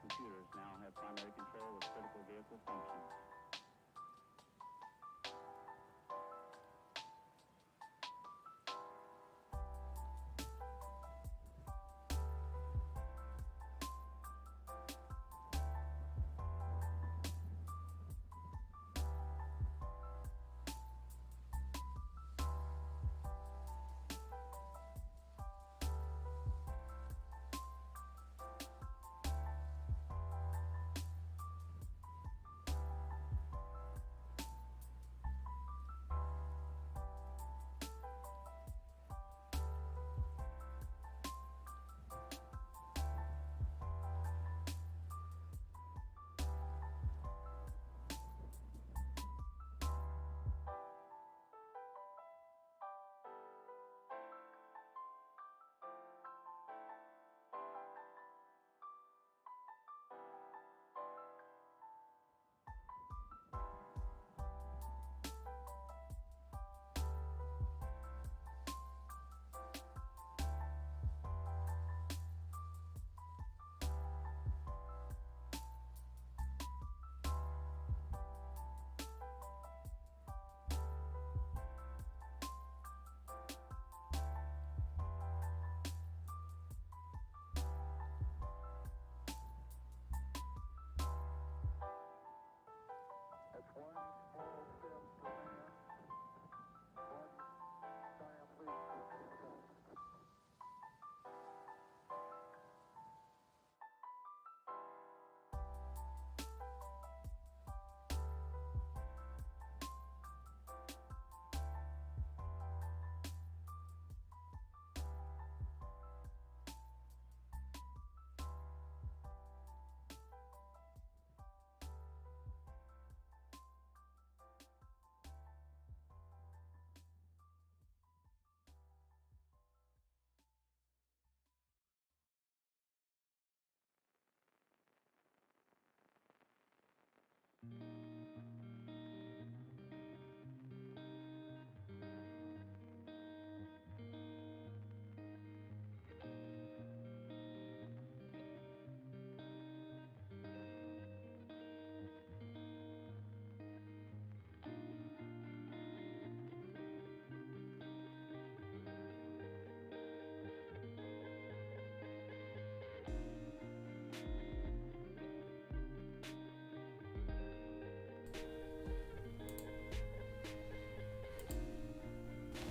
computers now have primary control of critical vehicle functions.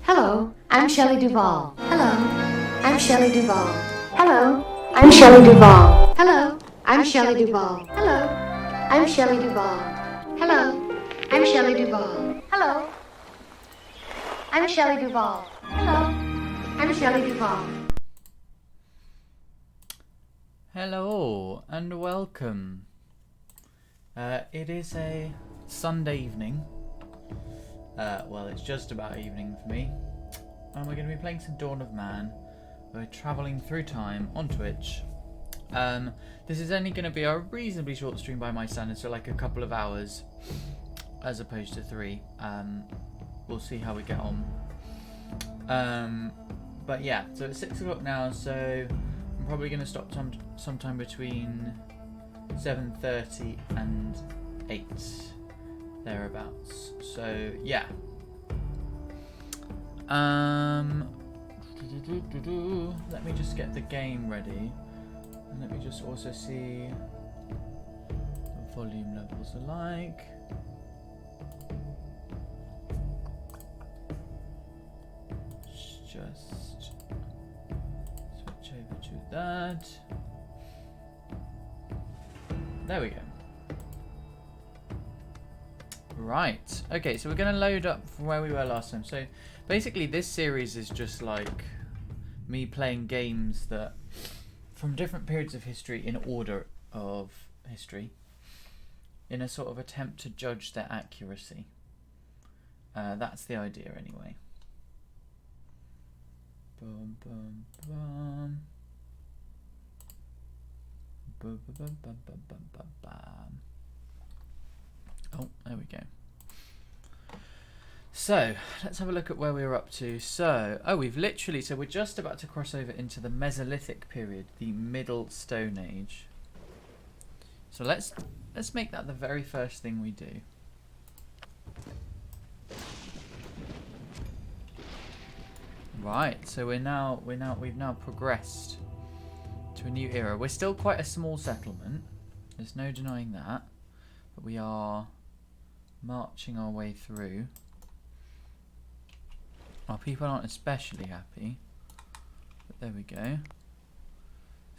Hello, I'm Shelley Duvall. Hello, I'm Shelley Duvall. Hello, I'm Shelley Duvall. Hello, I'm Shelley Duvall. Hello, I'm Shelley Duvall. Hello, I'm Shelley Duvall. Hello, I'm Shelley Duvall. Hello, I'm Shelley Duvall. Hello and welcome. It is a Sunday evening. Well, it's just about evening for me. And we're going to be playing some Dawn of Man. We're travelling through time on Twitch. This is only going to be a reasonably short stream by my standards, so like a couple of hours as opposed to 3. We'll see how we get on. But yeah, so it's 6 o'clock now, so I'm probably going to stop sometime between 7:30 and 8. Thereabouts. So yeah. Let me just get the game ready, and let me just also see the volume levels are like. Just switch over to that. There we go. Right, okay, so we're going to load up from where we were last time. So basically this series is just like me playing games that from different periods of history in order of history in a sort of attempt to judge their accuracy. That's the idea anyway. Boom, boom, boom. Boom, boom, boom, boom, boom, boom, boom, boom. Oh, there we go. So, let's have a look at where we were up to. So, we're just about to cross over into the Mesolithic period, the Middle Stone Age. So let's make that the very first thing we do. Right, so we've now progressed to a new era. We're still quite a small settlement. There's no denying that. But we are marching our way through. Our people aren't especially happy. But there we go.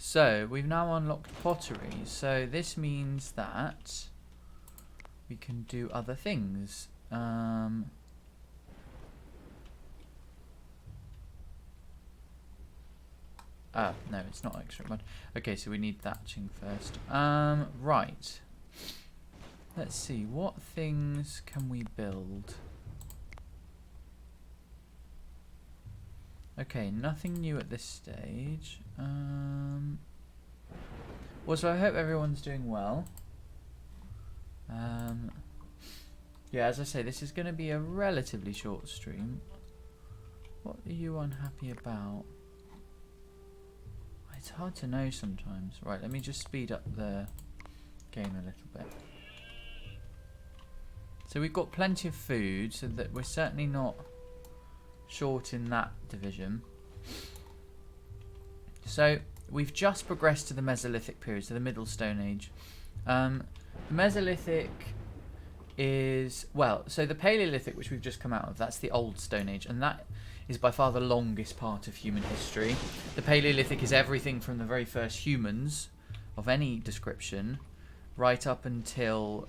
So, we've now unlocked pottery. So, this means that we can do other things. No, it's not extra mud. Okay, so we need thatching first. Right. Let's see, what things can we build? Okay, nothing new at this stage. Well, so I hope everyone's doing well. Yeah, as I say, this is going to be a relatively short stream. What are you unhappy about? It's hard to know sometimes. Right, let me just speed up the game a little bit. So we've got plenty of food, so that we're certainly not short in that division. So we've just progressed to the Mesolithic period, so the Middle Stone Age. Mesolithic is, well, so the Paleolithic, which we've just come out of, that's the Old Stone Age, and that is by far the longest part of human history. The Paleolithic is everything from the very first humans of any description right up until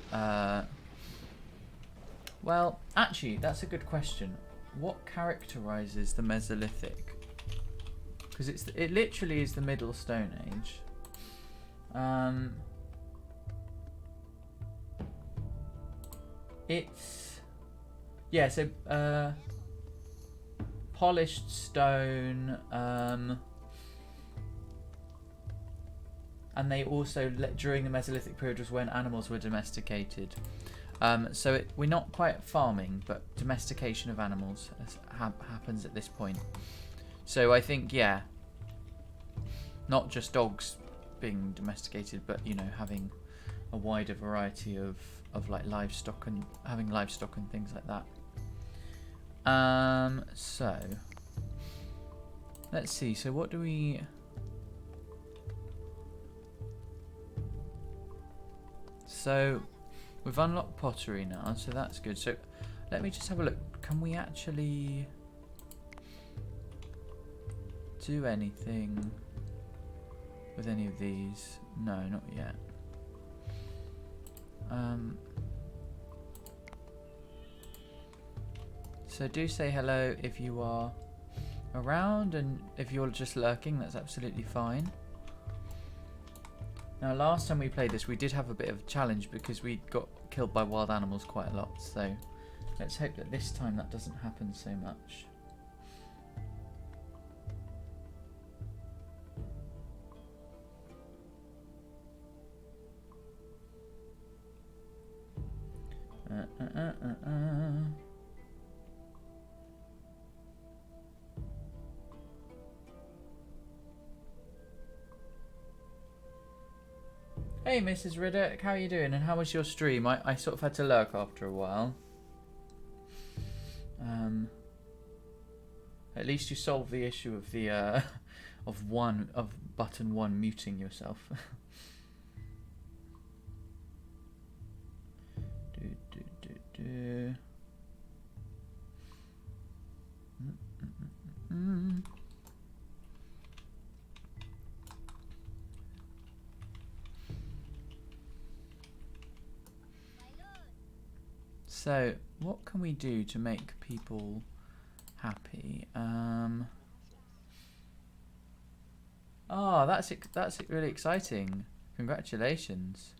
well, actually, that's a good question. What characterizes the Mesolithic? Because it literally is the Middle Stone Age. It's, yeah, so polished stone, and they also, during the Mesolithic period, was when animals were domesticated. So we're not quite farming, but domestication of animals happens at this point. So I think, yeah, not just dogs being domesticated, but, you know, having a wider variety of like livestock and having livestock and things like that. So let's see. So what do we? So we've unlocked pottery now, so that's good. So let me just have a look. Can we actually do anything with any of these? No, not yet. So do say hello if you are around, and if you're just lurking, that's absolutely fine. Now, last time we played this, we did have a bit of a challenge because we got killed by wild animals quite a lot. So let's hope that this time that doesn't happen so much. Hey, Mrs. Riddick, how are you doing? And how was your stream? I sort of had to lurk after a while. At least you solved the issue of the of button 1 muting yourself. So, what can we do to make people happy? Oh, that's really exciting. Congratulations.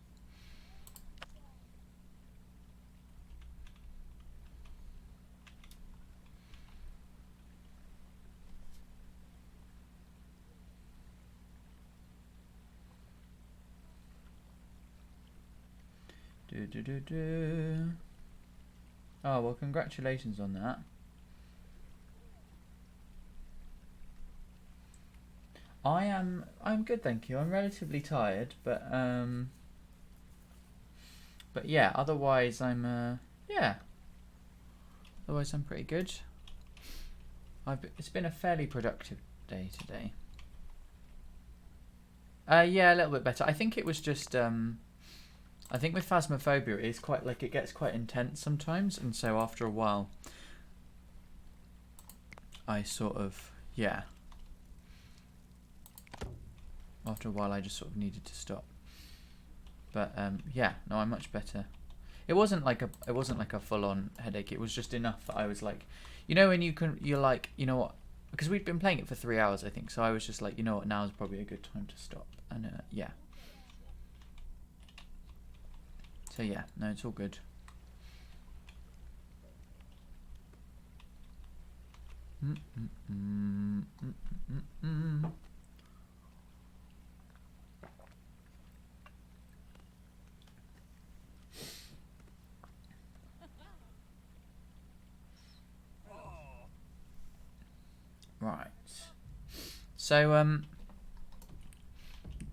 Oh, well, congratulations on that. I'm good, thank you. I'm relatively tired, but But yeah, otherwise I'm yeah. Otherwise I'm pretty good. It's been a fairly productive day today. Yeah, a little bit better. I think it was just I think with Phasmophobia it's quite like it gets quite intense sometimes, and so after a while I sort of after a while I just sort of needed to stop. But yeah, no, I'm much better. It wasn't like a full-on headache. It was just enough that I was like, you know, when you're like, you know what, because we'd been playing it for 3 hours, I think. So I was just like, you know what, now is probably a good time to stop. And yeah. So yeah, no, it's all good. Right. So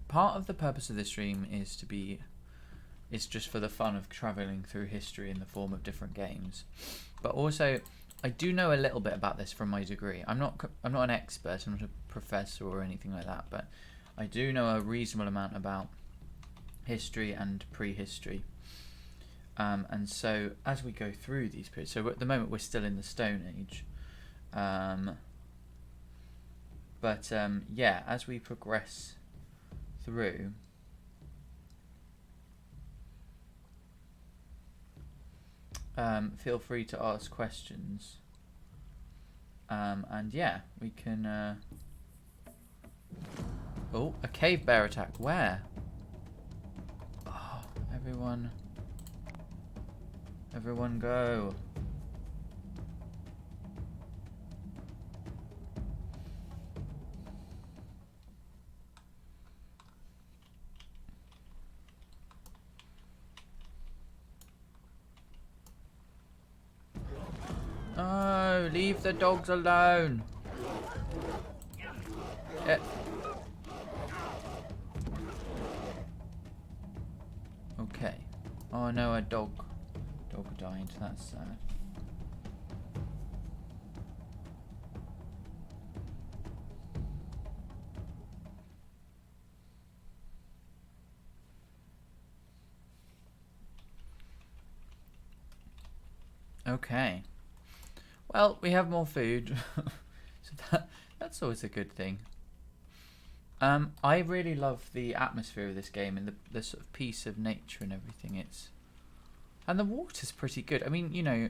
part of the purpose of this stream is it's just for the fun of travelling through history in the form of different games. But also, I do know a little bit about this from my degree. I'm not an expert, I'm not a professor or anything like that, but I do know a reasonable amount about history and prehistory. And so as we go through these periods, so at the moment we're still in the Stone Age. But yeah, as we progress through, feel free to ask questions. And yeah, we can... Oh, a cave bear attack. Where? Oh, everyone go. Oh, leave the dogs alone. Okay. Oh no, a dog died. That's sad. Okay. Well, we have more food, so that's always a good thing. I really love the atmosphere of this game and the sort of peace of nature and everything. And the water's pretty good. I mean, you know,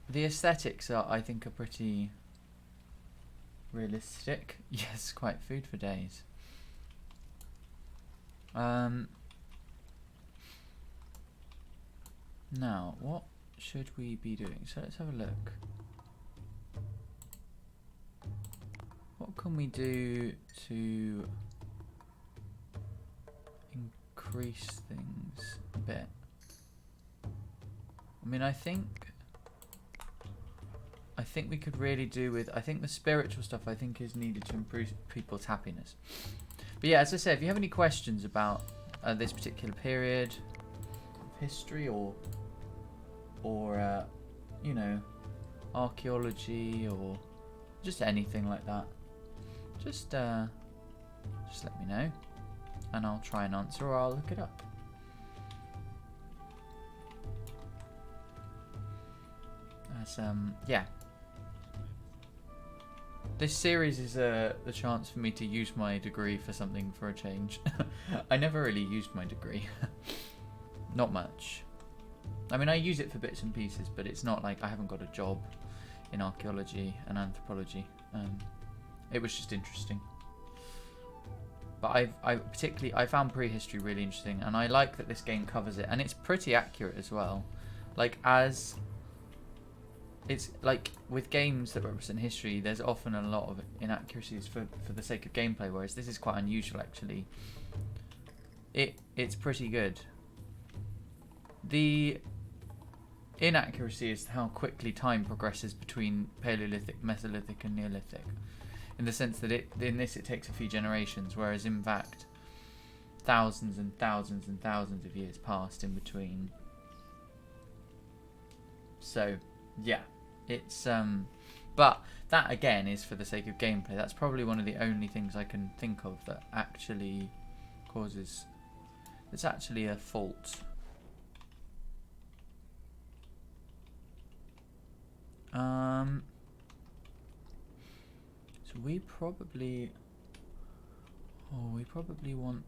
the aesthetics I think are pretty realistic. Yes, quite food for days. Now, what should we be doing? So let's have a look. What can we do to increase things a bit? I mean, I think we could really do with... I think the spiritual stuff I think is needed to improve people's happiness. But yeah, as I said, if you have any questions about this particular period of history or you know, archaeology or just anything like that, just let me know and I'll try and answer, or I'll look it up. As yeah, this series is the chance for me to use my degree for something for a change. I never really used my degree. Not much. I mean, I use it for bits and pieces, but it's not like I haven't got a job in archaeology and anthropology. It was just interesting. But I found prehistory really interesting, and I like that this game covers it, and it's pretty accurate as well. Like, as it's like with games that represent history, there's often a lot of inaccuracies for the sake of gameplay, whereas this is quite unusual actually. It's pretty good. The inaccuracy is how quickly time progresses between Paleolithic, Mesolithic and Neolithic, in the sense that in this it takes a few generations, whereas in fact thousands and thousands and thousands of years passed in between. So, yeah, it's but that again is for the sake of gameplay. That's probably one of the only things I can think of that actually causes. It's actually a fault. So we probably. Oh, we probably want.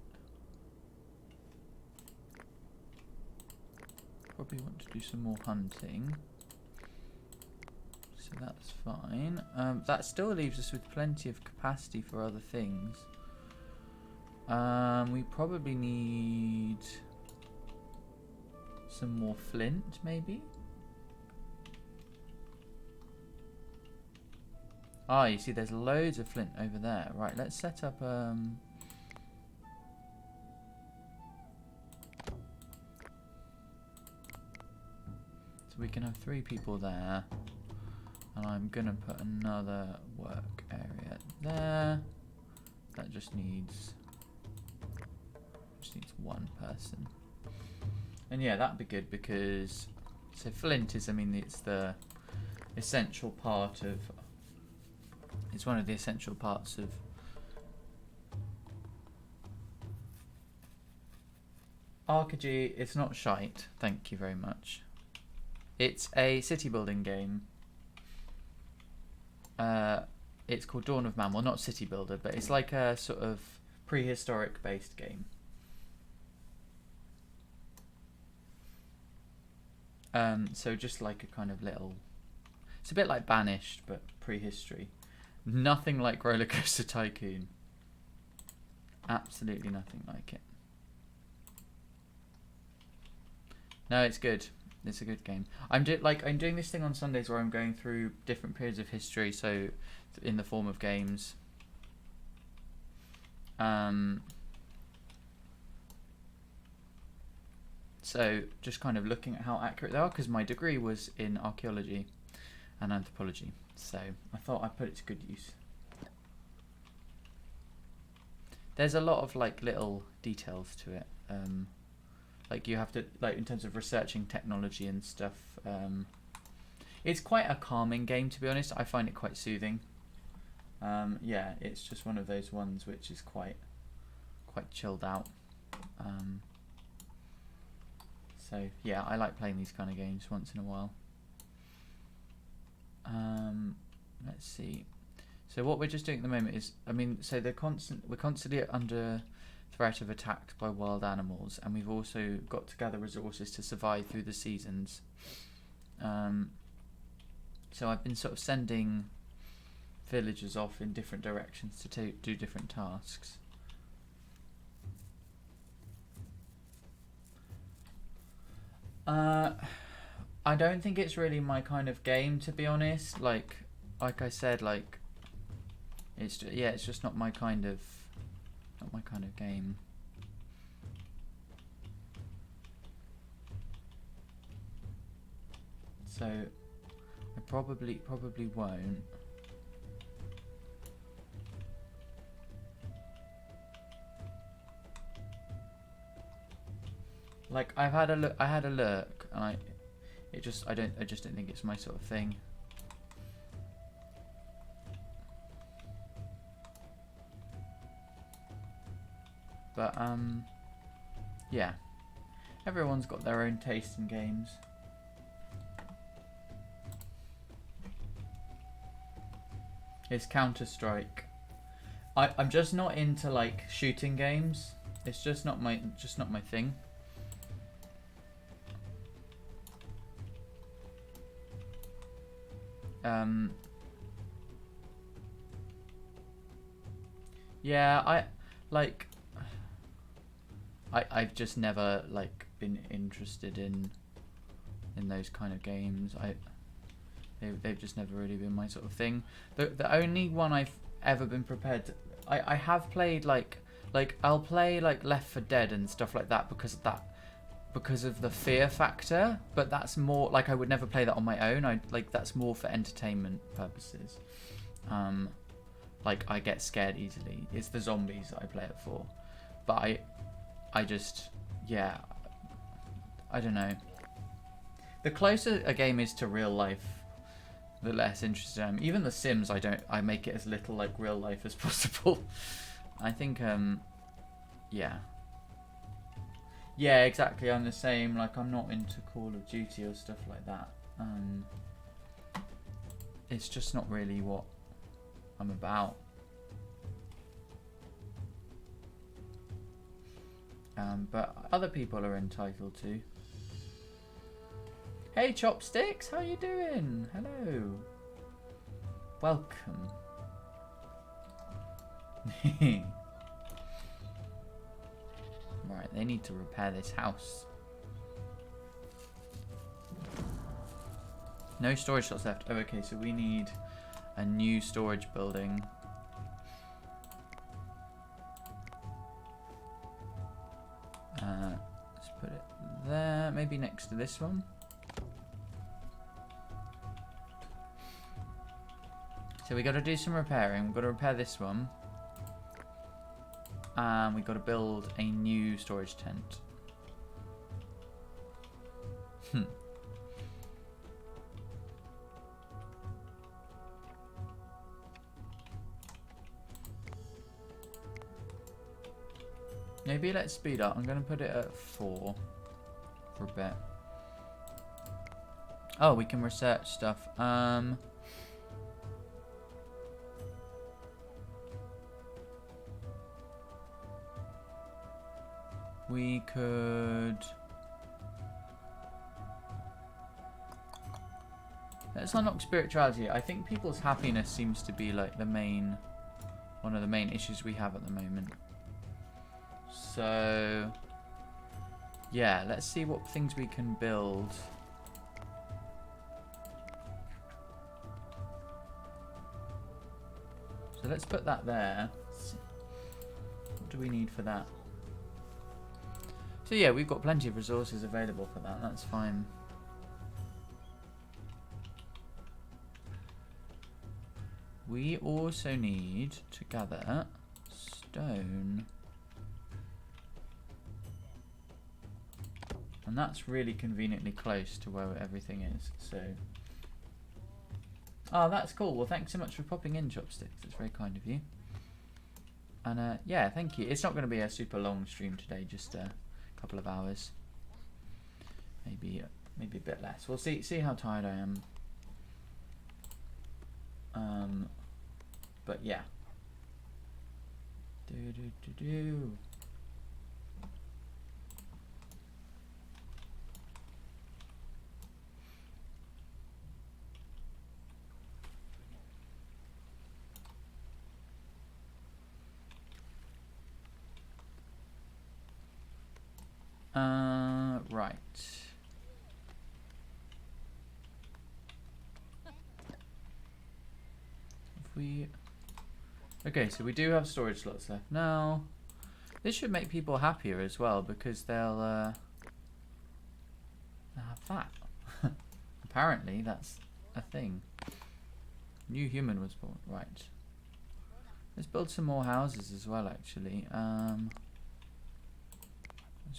Probably want to do some more hunting. So that's fine. That still leaves us with plenty of capacity for other things. We probably need some more flint, maybe? Ah, you see there's loads of flint over there. Right, let's set up... So we can have 3 people there. And I'm going to put another work area there. That just needs 1 person. And yeah, that'd be good because... So flint is, I mean, it's the essential part of... It's one of the essential parts of... Arcade, it's not shite, thank you very much. It's a city building game. It's called Dawn of Man. Well, not City Builder, but it's like a sort of prehistoric based game. So just like a kind of little... It's a bit like Banished, but prehistory. Nothing like Roller Coaster Tycoon. Absolutely nothing like it. No, it's good. It's a good game. I'm doing this thing on Sundays where I'm going through different periods of history, so in the form of games. So just kind of looking at how accurate they are, because my degree was in archaeology and anthropology, so I thought I'd put it to good use. There's a lot of like little details to it. Like you have to, like in terms of researching technology and stuff, it's quite a calming game, to be honest. I find it quite soothing. Yeah, it's just one of those ones which is quite chilled out. So yeah, I like playing these kind of games once in a while. Let's see. So what we're just doing at the moment is, I mean, so we're constantly under threat of attack by wild animals, and we've also got to gather resources to survive through the seasons. So I've been sort of sending villagers off in different directions to do different tasks. I don't think it's really my kind of game, to be honest. Like I said, like it's just not my kind of game. So I probably won't. Like I had a look, and I just don't think it's my sort of thing. But yeah, everyone's got their own taste in games. It's Counter-Strike. I'm just not into like shooting games. It's just not my thing. Yeah, I've just never like been interested in those kind of games. They've just never really been my sort of thing. The only one I've ever been prepared to, I have played like I'll play like Left 4 Dead and stuff like that because of the fear factor, but that's more like I would never play that on my own. That's more for entertainment purposes. Like I get scared easily. It's the zombies that I play it for. But I just, yeah, I don't know. The closer a game is to real life, the less interested I am. Even The Sims, I make it as little like real life as possible. I think, yeah. Yeah, exactly. I'm the same. Like, I'm not into Call of Duty or stuff like that. It's just not really what I'm about. But other people are entitled to. Hey, Chopsticks, how you doing? Hello. Welcome. Right, they need to repair this house. No storage slots left. Oh, okay, so we need a new storage building. Let's put it there, maybe next to this one. So we got to do some repairing. We've got to repair this one. And we've got to build a new storage tent. Maybe let's speed up. I'm going to put it at 4 for a bit. Oh, we can research stuff. We could... Let's unlock spirituality. I think people's happiness seems to be like the main... one of the main issues we have at the moment. So... yeah, let's see what things we can build. So let's put that there. What do we need for that? So yeah, we've got plenty of resources available for that. That's fine. We also need to gather stone. And that's really conveniently close to where everything is. So, oh, that's cool. Well, thanks so much for popping in, Chopsticks. That's very kind of you. And yeah, thank you. It's not going to be a super long stream today, just a couple of hours. Maybe a bit less. We'll see how tired I am. But yeah. Right. If we... okay, so we do have storage slots left now. This should make people happier as well, because they'll have that. Apparently, that's a thing. New human was born. Right. Let's build some more houses as well, actually. As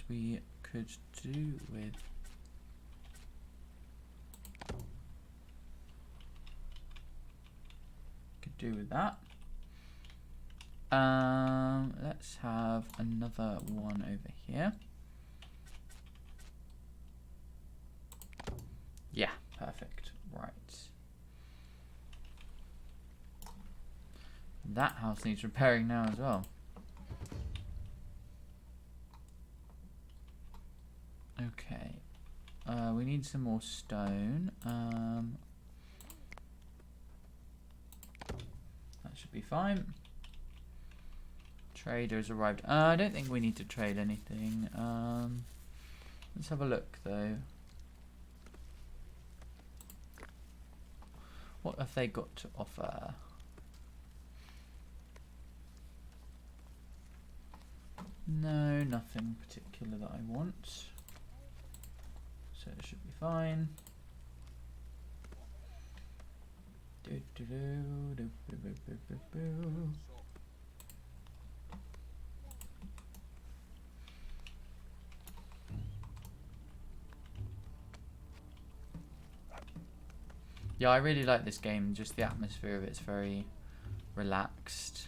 we could do with... could do with that. Let's have another one over here. Yeah, perfect. Right. That house needs repairing now as well. Okay. We need some more stone. That should be fine. Trader's arrived. I don't think we need to trade anything. Let's have a look though. What have they got to offer? No, nothing particular that I want. So it should be fine. Yeah, I really like this game. Just the atmosphere of it's very relaxed.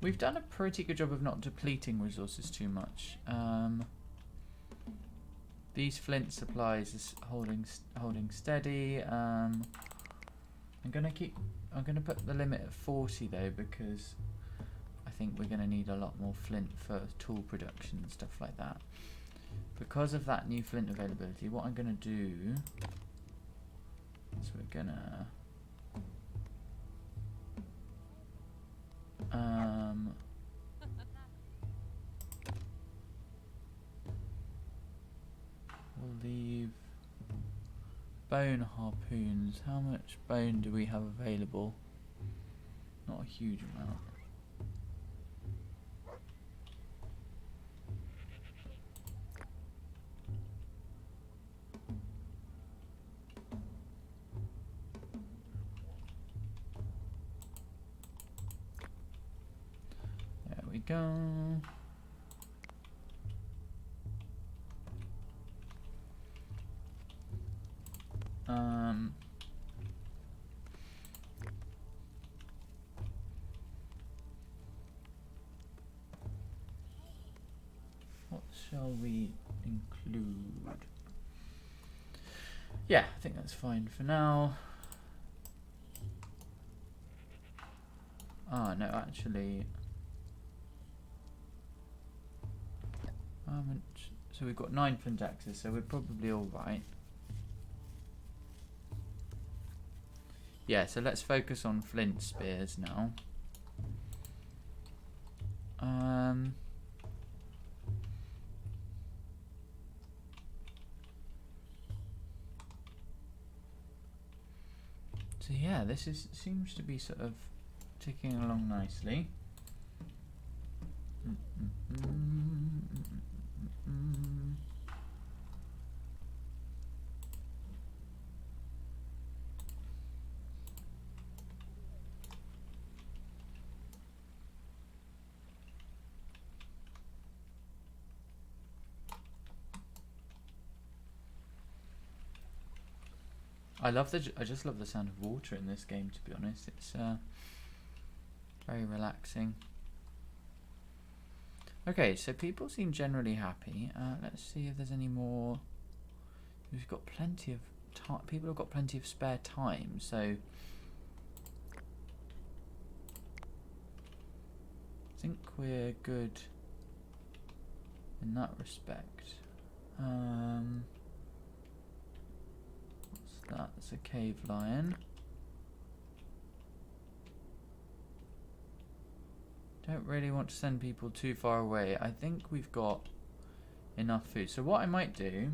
We've done a pretty good job of not depleting resources too much. These flint supplies is holding steady. I'm gonna put the limit at 40 though, because I think we're gonna need a lot more flint for tool production and stuff like that. Because of that new flint availability, what I'm gonna do is we're gonna we'll leave bone harpoons. How much bone do we have available? Not a huge amount. There we go. What shall we include? Yeah, I think that's fine for now. Ah, no, actually. So we've got 9 flint axes, so we're probably alright. Yeah, so let's focus on flint spears now. So yeah, this seems to be sort of ticking along nicely. I just love the sound of water in this game, to be honest. It's very relaxing. Okay, so people seem generally happy. Let's see if there's any more. We've got plenty of time. People have got plenty of spare time, so I think we're good in that respect. What's that? It's a cave lion. Don't really want to send people too far away. I think we've got enough food. So what I might do,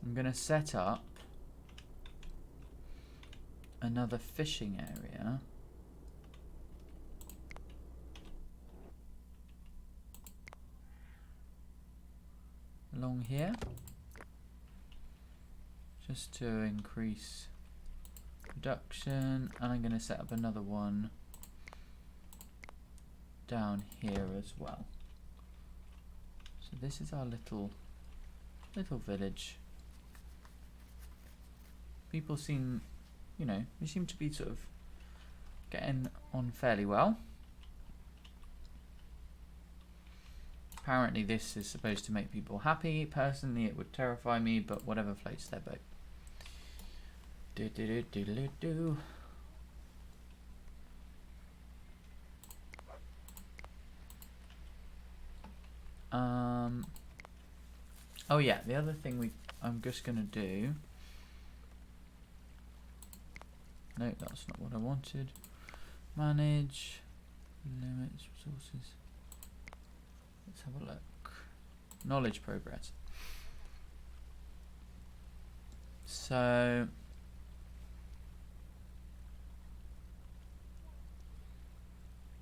I'm going to set up another fishing area. Along here. Just to increase production. And I'm going to set up another one down here as well. So this is our little village. People seem, you know, we seem to be sort of getting on fairly well. Apparently this is supposed to make people happy. Personally it would terrify me, but whatever floats their boat. Do. Oh yeah, the other thing I'm just gonna do. No, that's not what I wanted. Manage, limits, resources. Let's have a look. Knowledge progress. So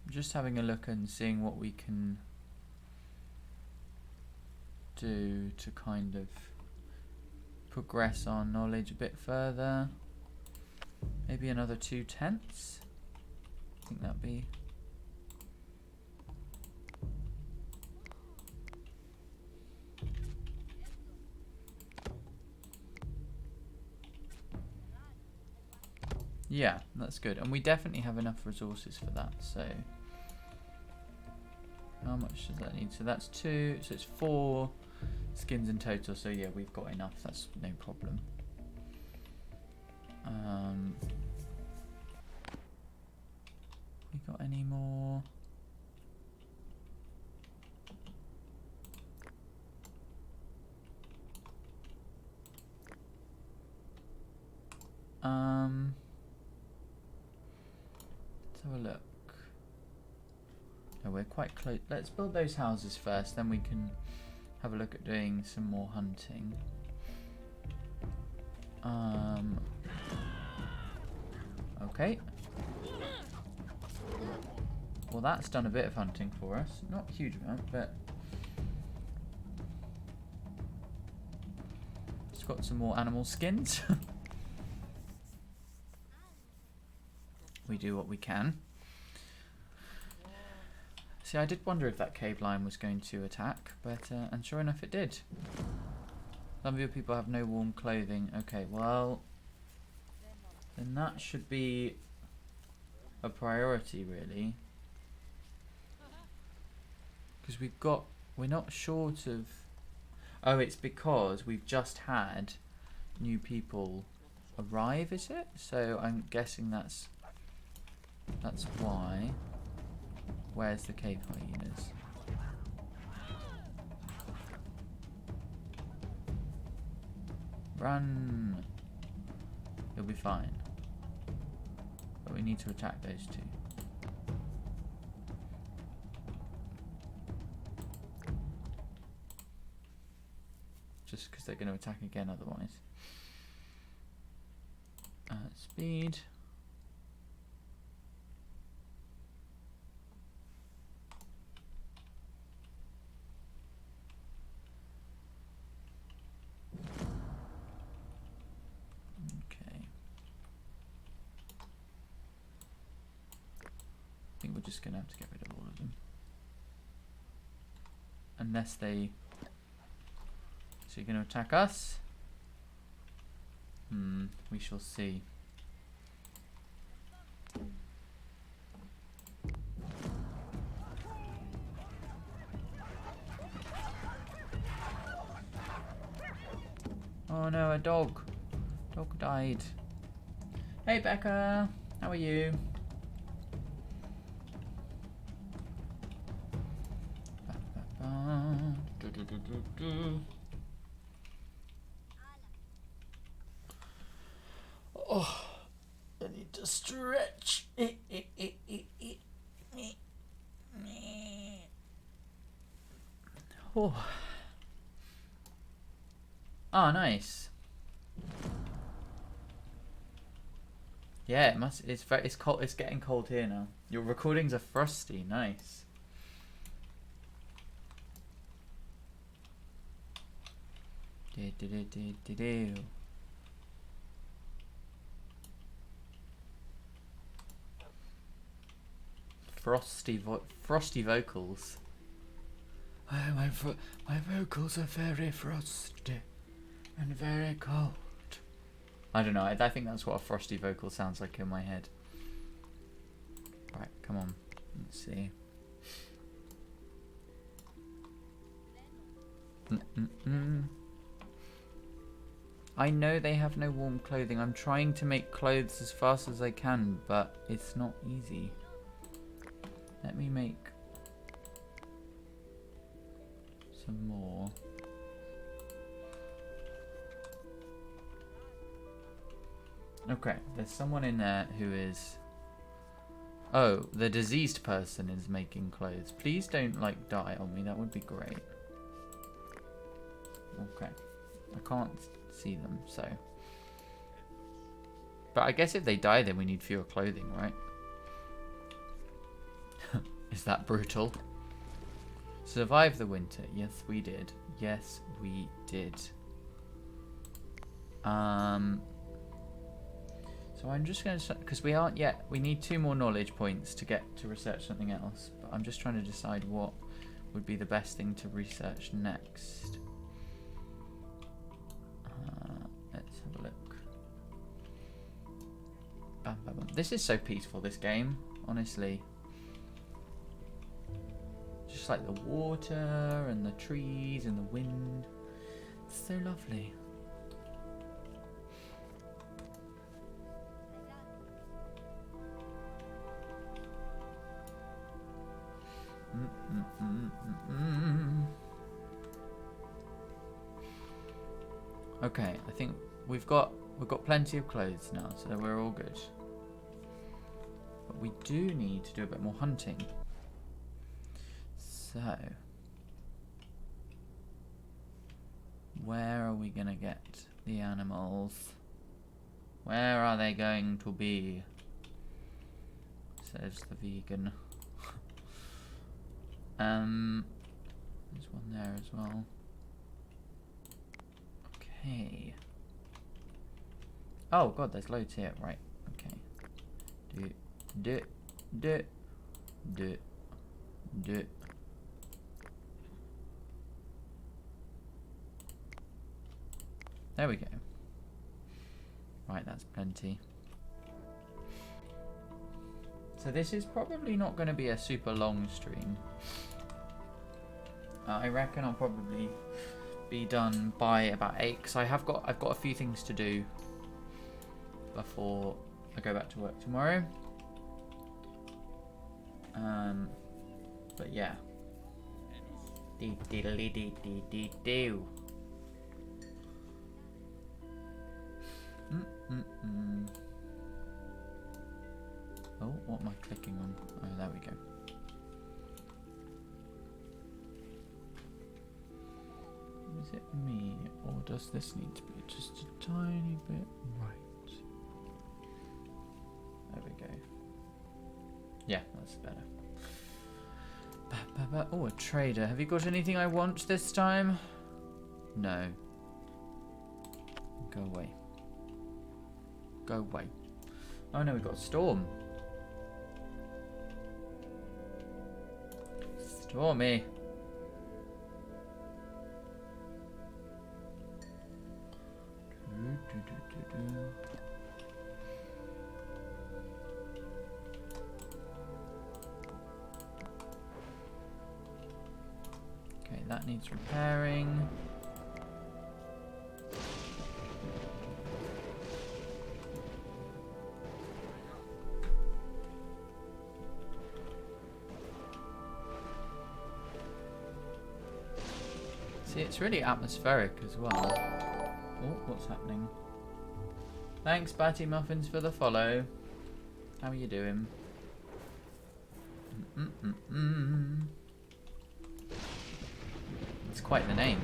just having a look and seeing what we can do to kind of progress our knowledge a bit further. Maybe another 2 tenths. I think that'd be Yeah, that's good. And we definitely have enough resources for that, so... How much does that need? So that's 2, so it's 4 skins in total, so yeah, we've got enough, that's no problem. We got any more? Let's have a look. No, we're quite close. Let's build those houses first, then we can have a look at doing some more hunting. Okay. Well, that's done a bit of hunting for us. Not a huge amount, but... It's got some more animal skins. We do what we can. See, I did wonder if that cave lion was going to attack, but and sure enough it did. Some of your people have no warm clothing. Okay, well, then that should be a priority, really. Because we're not short of... Oh, it's because we've just had new people arrive, is it? So I'm guessing that's why. Where's the cave hyenas? Run! You'll be fine. But we need to attack those two. Just because they're going to attack again otherwise. Speed. I think we're just going to have to get rid of all of them. Unless they... So you're going to attack us? We shall see. Oh no, a dog. Dog died. Hey Becca, how are you? Oh, I need to stretch. Oh. Oh, nice. Yeah, it's cold. It's getting cold here now. Your recordings are frosty. Nice. Frosty vocals. Oh, my vocals are very frosty and very cold. I don't know. I think that's what a frosty vocal sounds like in my head. Right, come on. Let's see. I know they have no warm clothing. I'm trying to make clothes as fast as I can, but it's not easy. Let me make some more. Okay, there's someone in there who is... Oh, the diseased person is making clothes. Please don't, like, die on me. That would be great. Okay. I can't see them, so... But I guess if they die, then we need fewer clothing, right? Is that brutal? Survive the winter. Yes, we did. Yes, we did. So I'm just going to... Because we aren't yet... We need 2 more knowledge points to get to research something else. But I'm just trying to decide what would be the best thing to research next. Let's have a look. Bam, bam, bam. This is so peaceful, this game, honestly. Just like the water and the trees and the wind. It's so lovely. Okay, I think we've got plenty of clothes now, so we're all good. But we do need to do a bit more hunting. So, where are we gonna get the animals? Where are they going to be? Says the vegan. There's one there as well. Okay. Oh god, there's loads here. Right. Okay. Do. There we go. Right, that's plenty. So this is probably not going to be a super long stream. I reckon I'll probably be done by about 8 because I've got a few things to do before I go back to work tomorrow. But yeah. Dee-dee-dee-dee-dee-dee-doo. Oh, what am I clicking on? Oh, there we go. Is it me, or does this need to be just a tiny bit right? There we go. Yeah, that's better. Oh, a trader. Have you got anything I want this time? No. Go away. Go away. Oh no, we got a storm. Stormy. Okay, that needs repairing. See, it's really atmospheric as well. Oh, what's happening? Thanks, Batty Muffins, for the follow. How are you doing? It's quite the name.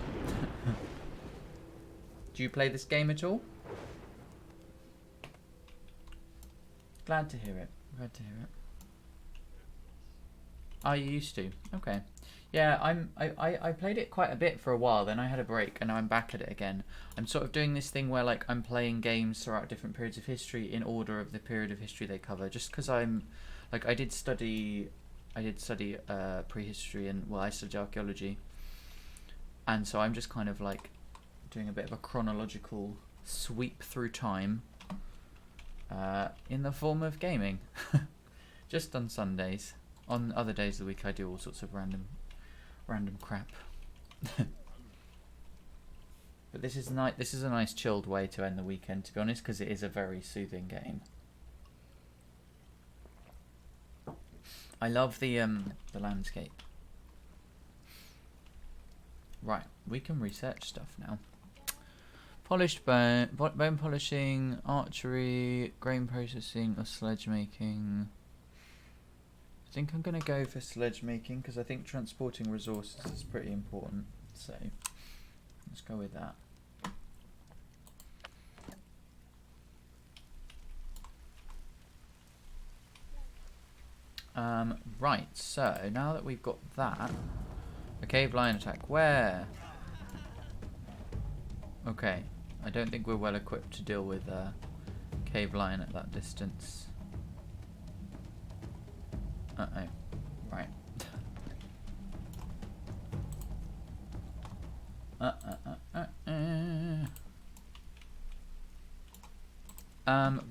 Do you play this game at all? Glad to hear it. Glad to hear it. Oh, you used to? Okay. Yeah, I played it quite a bit for a while, then I had a break, and now I'm back at it again. I'm sort of doing this thing where, like, I'm playing games throughout different periods of history in order of the period of history they cover, just because I'm, like, I did study prehistory, and, well, I studied archaeology, and so I'm just kind of, like, doing a bit of a chronological sweep through time, in the form of gaming, just on Sundays. On other days of the week, I do all sorts of random crap. But this is nice. This is a nice chilled way to end the weekend, to be honest, because it is a very soothing game. I love the landscape. Right, we can research stuff now. Polished bone polishing, archery, grain processing, or sledge making. I think I'm going to go for sledge making because I think transporting resources is pretty important. So let's go with that. Right, so now that we've got that, a cave lion attack. Where? Okay, I don't think we're well equipped to deal with a cave lion at that distance. Uh-oh. Right.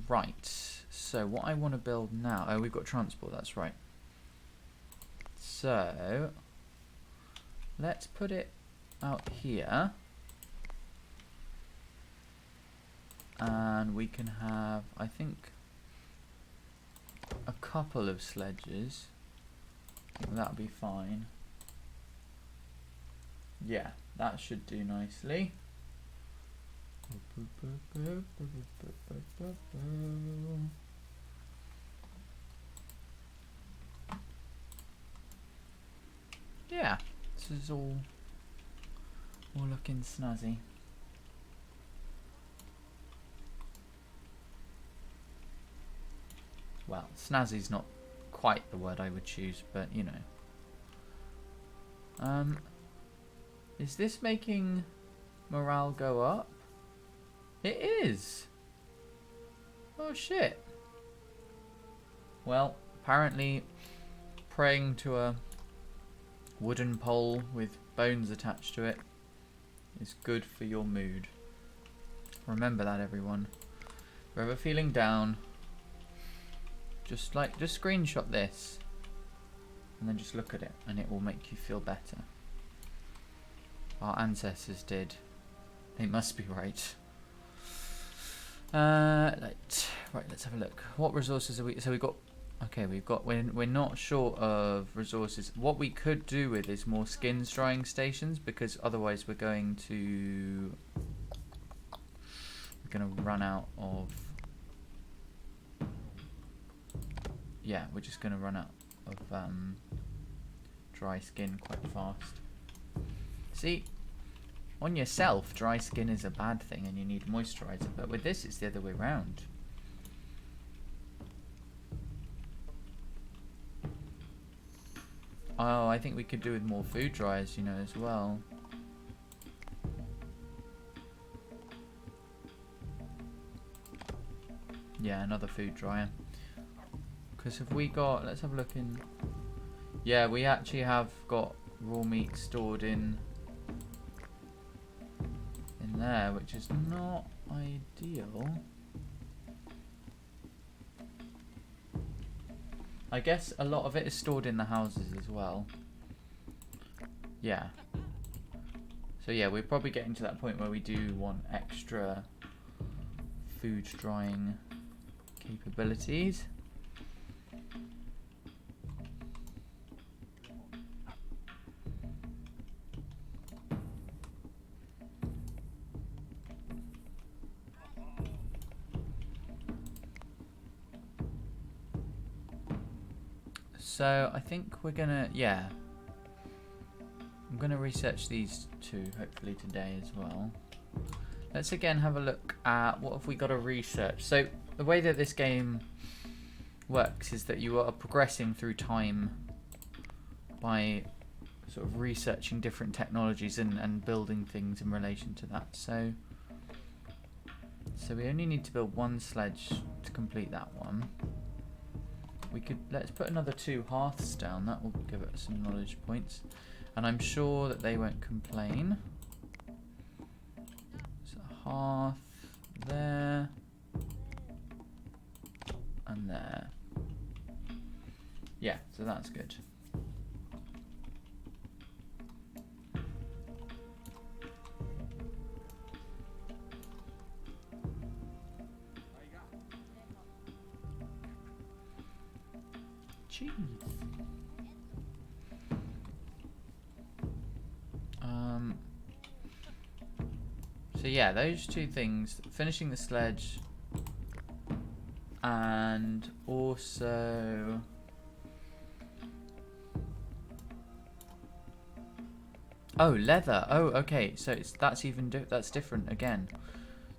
Right. So what I want to build now... Oh, we've got transport, that's right. So let's put it out here. And we can have, I think, a couple of sledges. I think that'll be fine. Yeah, that should do nicely. Yeah, this is all looking snazzy. Well, snazzy's not quite the word I would choose, but you know. Is this making morale go up? It is! Oh shit. Well, apparently praying to a wooden pole with bones attached to it is good for your mood. Remember that, everyone. If you're ever feeling down, just screenshot this and then just look at it and it will make you feel better. Our ancestors did. They must be right. Right, let's have a look. What resources are we... So we've got... Okay, we're not short of resources. What we could do with is more skins drying stations, because otherwise we're going to run out of... Yeah, we're just going to run out of dry skin quite fast. See, on yourself, dry skin is a bad thing and you need moisturizer, but with this it's the other way around. Oh, I think we could do with more food dryers, you know, as well. Yeah, another food dryer. Because have we got... Let's have a look in... Yeah, we actually have got raw meat stored in there, which is not ideal. I guess a lot of it is stored in the houses as well. Yeah. So yeah, we're probably getting to that point where we do want extra food drying capabilities. So I think we're gonna, yeah, I'm gonna research these two hopefully today as well. Let's again have a look at what have we got to research. So the way that this game works is that you are progressing through time by sort of researching different technologies and building things in relation to that. So we only need to build one sledge to complete that one. We could, let's put another 2 hearths down, that will give it some knowledge points. And I'm sure that they won't complain. So hearth there. And there. Yeah, so that's good. Jeez. So yeah, those 2 things, finishing the sledge and also oh, leather. Oh, okay. So that's even that's different again.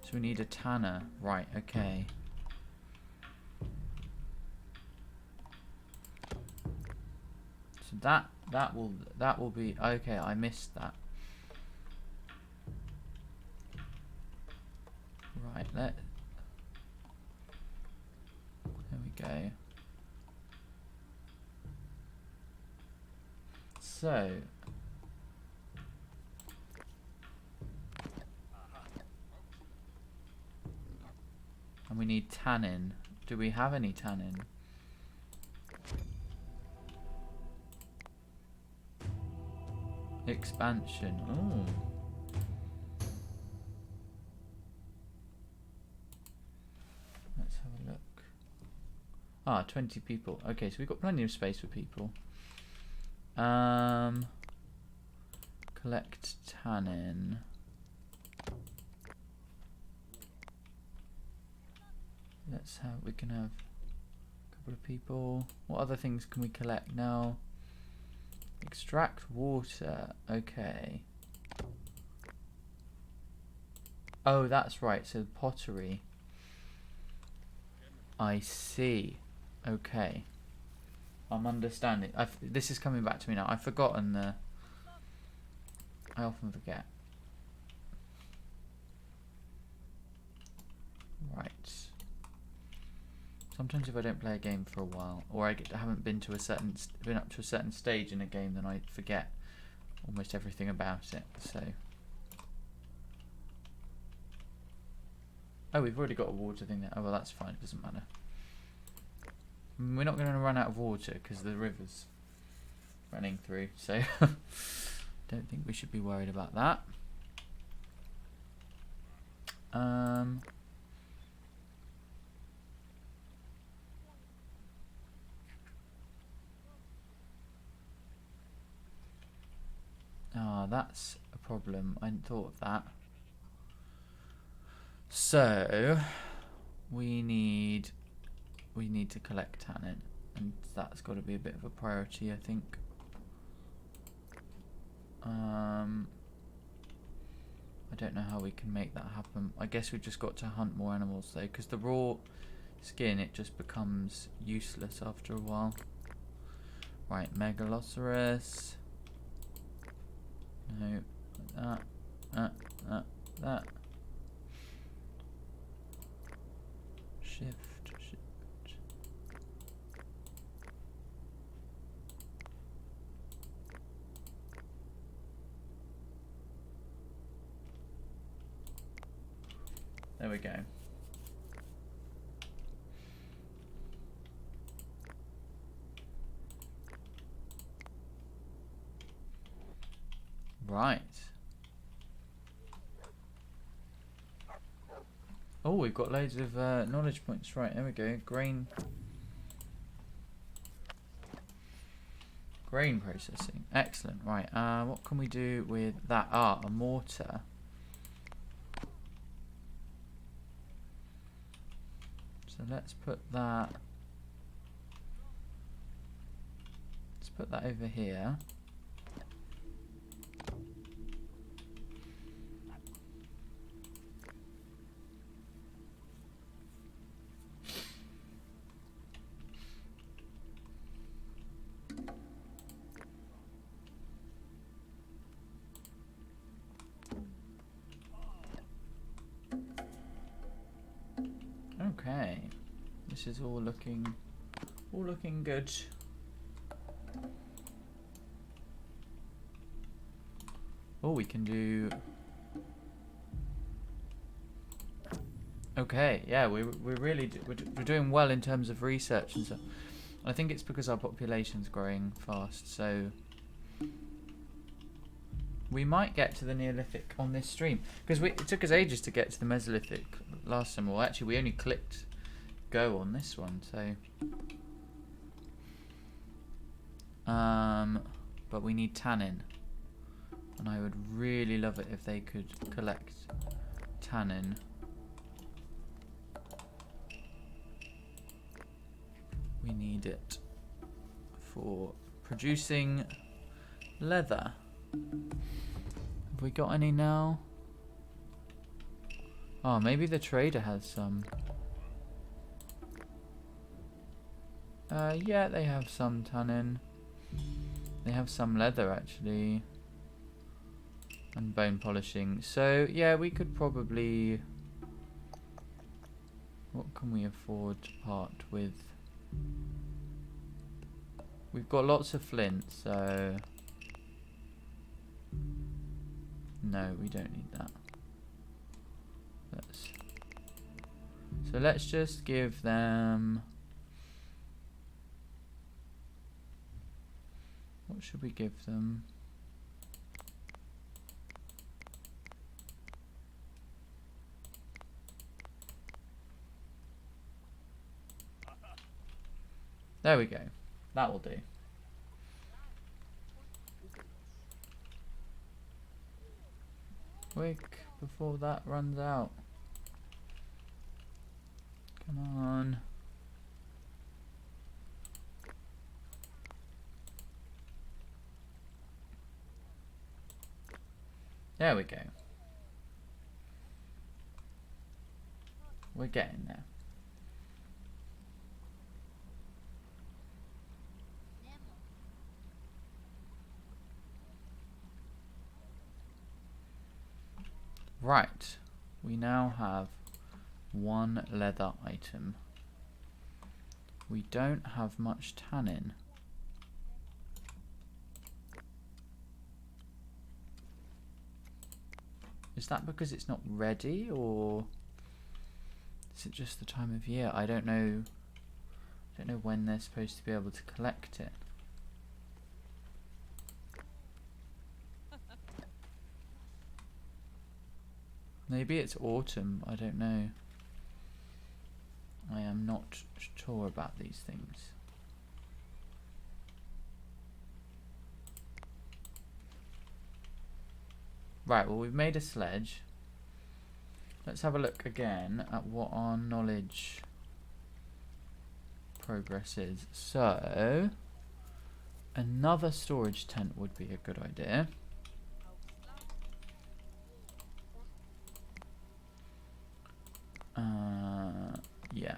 So we need a tanner, right? Okay. So that will be okay. I missed that. Right. There we go. So and we need tannin. Do we have any tannin? Expansion. Ooh. Let's have a look. Ah, 20 people. Okay, so we've got plenty of space for people. Collect tannin. We can have a couple of people. What other things can we collect now? Extract water. Okay. Oh, that's right. So pottery. I see. Okay. I'm understanding. This is coming back to me now. I've forgotten the... I often forget. Right. Sometimes if I don't play a game for a while, or I haven't been up to a certain stage in a game, then I forget almost everything about it. So, oh, we've already got a water thing there. Oh well, that's fine. It doesn't matter. We're not going to run out of water because the river's running through. So, don't think we should be worried about that. That's a problem. I hadn't thought of that. So we need to collect tannin, and that's got to be a bit of a priority, I think. I don't know how we can make that happen. I guess we've just got to hunt more animals though, because the raw skin, it just becomes useless after a while. Right, Megalosaurus. No, that. Shift. There we go. Right. Oh, we've got loads of knowledge points. Right, there we go. Grain processing. Excellent. Right, what can we do with that? Ah, a mortar. So let's put that over here. Okay, this is all looking good. Oh, we can do. Okay, yeah, we're doing well in terms of research and stuff. I think it's because our population's growing fast, so we might get to the Neolithic on this stream, because it took us ages to get to the Mesolithic last time. Well, actually, we only clicked go on this one, so but we need tannin, and I would really love it if they could collect tannin. We need it for producing leather. Have we got any now? Oh, maybe the trader has some. Yeah, they have some tannin. They have some leather actually, and bone polishing. So yeah, we could probably. What can we afford to part with? We've got lots of flint, so no, we don't need that. So let's just give them... What should we give them? There we go. That will do. Quick, before that runs out. Come on. There we go. We're getting there. Right, we now have one leather item. We don't have much tannin. Is that because it's not ready, or is it just the time of year? I don't know. I don't know when they're supposed to be able to collect it. Maybe it's autumn, I don't know. I am not sure about these things. Right, well, we've made a sledge. Let's have a look again at what our knowledge progress is. So, another storage tent would be a good idea. Yeah.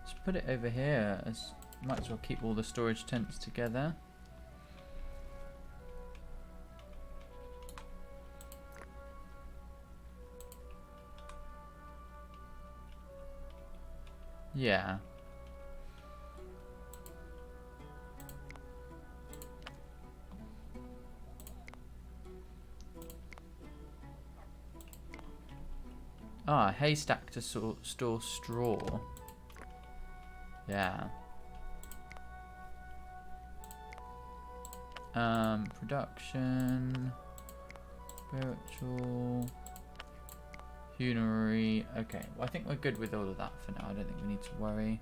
Let's put it over here. Might as well keep all the storage tents together. Yeah. Ah, haystack to store straw. Yeah. Production. Spiritual. Funerary. Okay, well, I think we're good with all of that for now. I don't think we need to worry.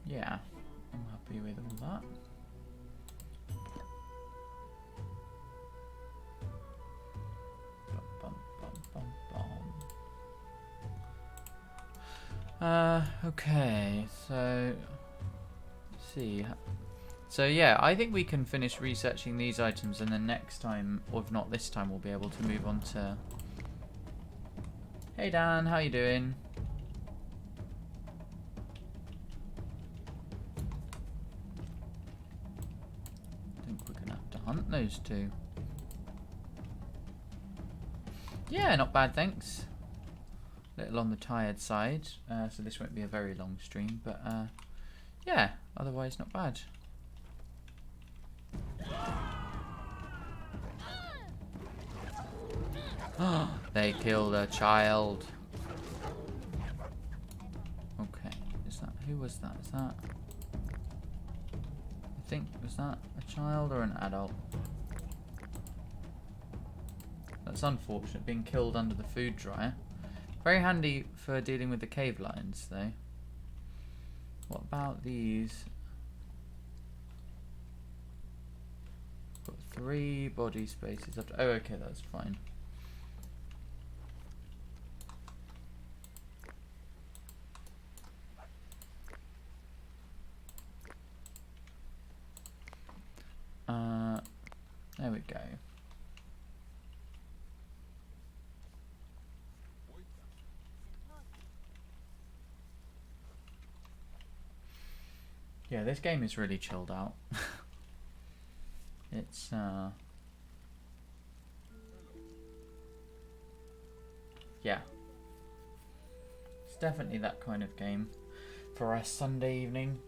Yeah, I'm happy with all that. Okay, so let's see. So yeah, I think we can finish researching these items, and then next time, or if not this time, we'll be able to move on to... Hey Dan, how you doing? I think we're gonna have to hunt those two. Yeah, not bad, thanks. Little on the tired side, so this won't be a very long stream, but yeah, otherwise not bad. They killed a child. Okay, is that, who was that? Is that, I think, was that a child or an adult? That's unfortunate, being killed under the food dryer. Very handy for dealing with the cave lions, though. What about these? Got 3 body spaces after. Oh, okay, that's fine. There we go. Yeah, this game is really chilled out. It's yeah. It's definitely that kind of game for a Sunday evening.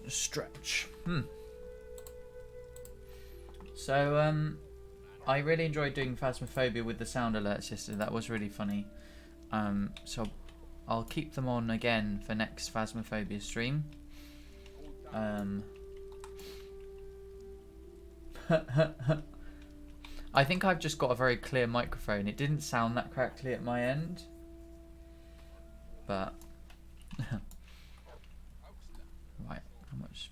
Stretch. So, I really enjoyed doing Phasmophobia with the sound alerts yesterday. That was really funny. So I'll keep them on again for next Phasmophobia stream. I think I've just got a very clear microphone. It didn't sound that correctly at my end, but right, how much?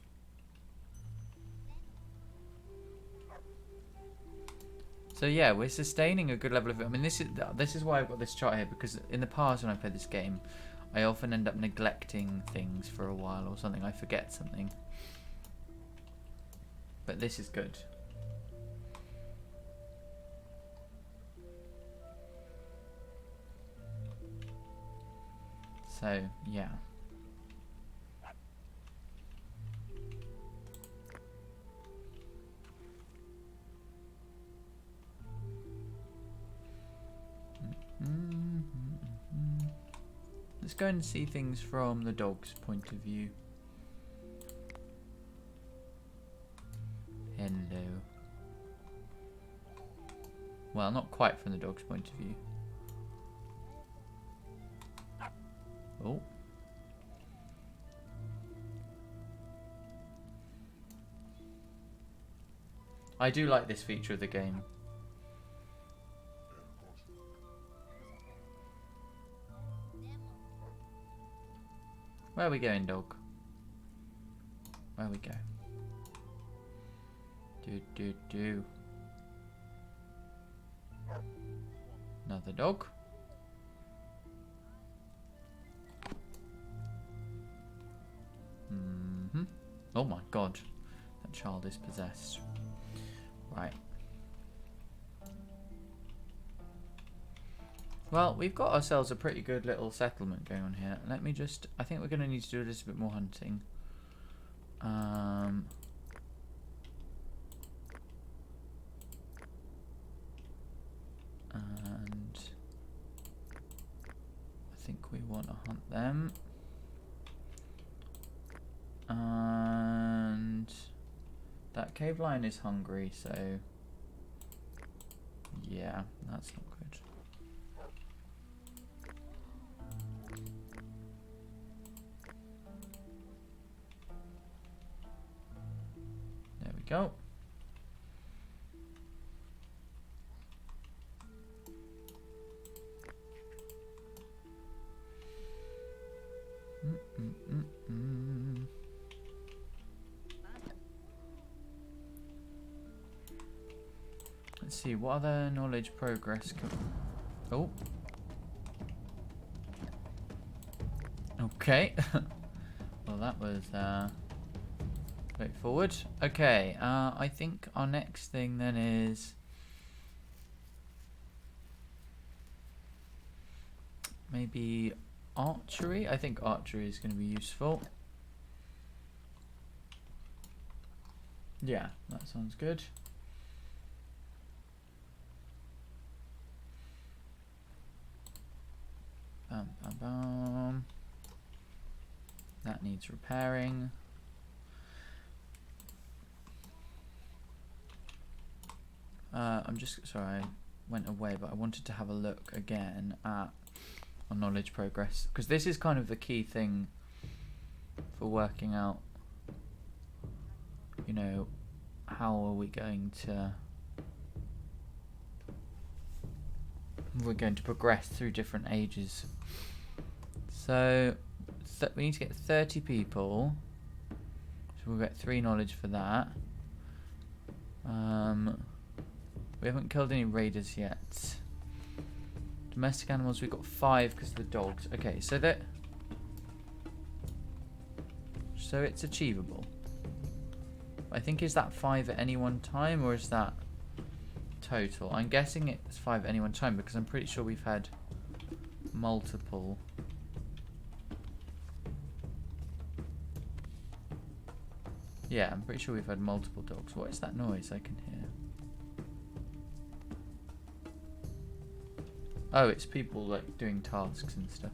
So yeah, we're sustaining a good level of it. I mean, this is why I've got this chart here, because in the past when I played this game, I often end up neglecting things for a while or something. I forget something, but this is good. So, yeah. Let's go and see things from the dog's point of view. Hello. Well, not quite from the dog's point of view. Oh. I do like this feature of the game. Where are we going, dog? Where we go? Do. Another dog. Oh my god. That child is possessed. Right. Well, we've got ourselves a pretty good little settlement going on here. Let me just... I think we're going to need to do a little bit more hunting. And I think we want to hunt them. And that cave lion is hungry, so yeah, that's not good. There we go. Let's see, what other knowledge progress can... Oh. Okay. Well, that was straightforward. Okay, I think our next thing then is... maybe archery? I think archery is going to be useful. Yeah, that sounds good. Bam, bam, bam. That needs repairing. I'm just sorry, I went away, but I wanted to have a look again at our knowledge progress, because this is kind of the key thing for working out, you know, how are we going to progress through different ages. So we need to get 30 people, so we'll get 3 knowledge for that. We haven't killed any raiders yet. Domestic animals, we've got 5 because of the dogs. Okay, so it's achievable. I think, is that 5 at any one time, or is that total? I'm guessing it's 5 at any one time, because I'm pretty sure we've had multiple. Yeah, I'm pretty sure we've had multiple dogs. What is that noise I can hear? Oh, it's people like doing tasks and stuff.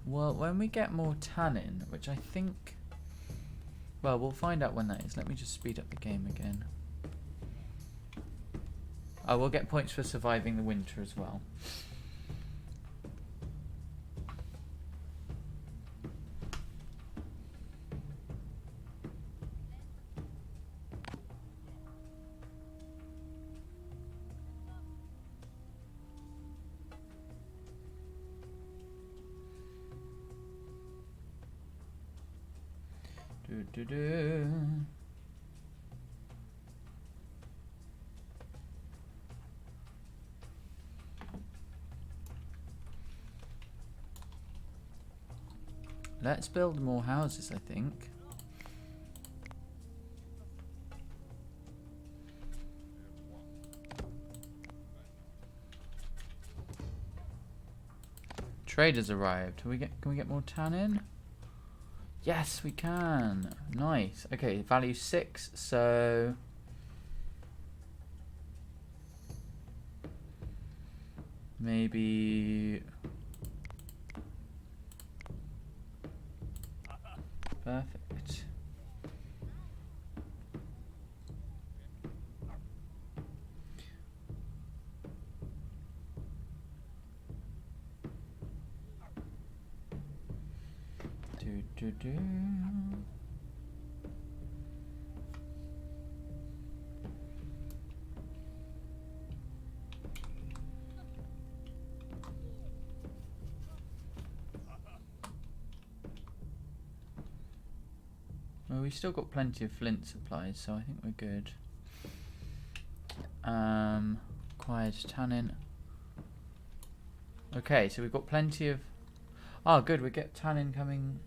Well, when we get more tannin, which I think... Well, we'll find out when that is. Let me just speed up the game again. Oh, we'll get points for surviving the winter as well. Do-do-do. Let's build more houses, I think. Traders arrived. Can we get more tannin? Yes, we can. Nice. Okay, value 6, so maybe perfect. Do. Well, we've still got plenty of flint supplies, so I think we're good. Acquired tannin. Okay, so we've got plenty of... Oh, good, we get tannin coming...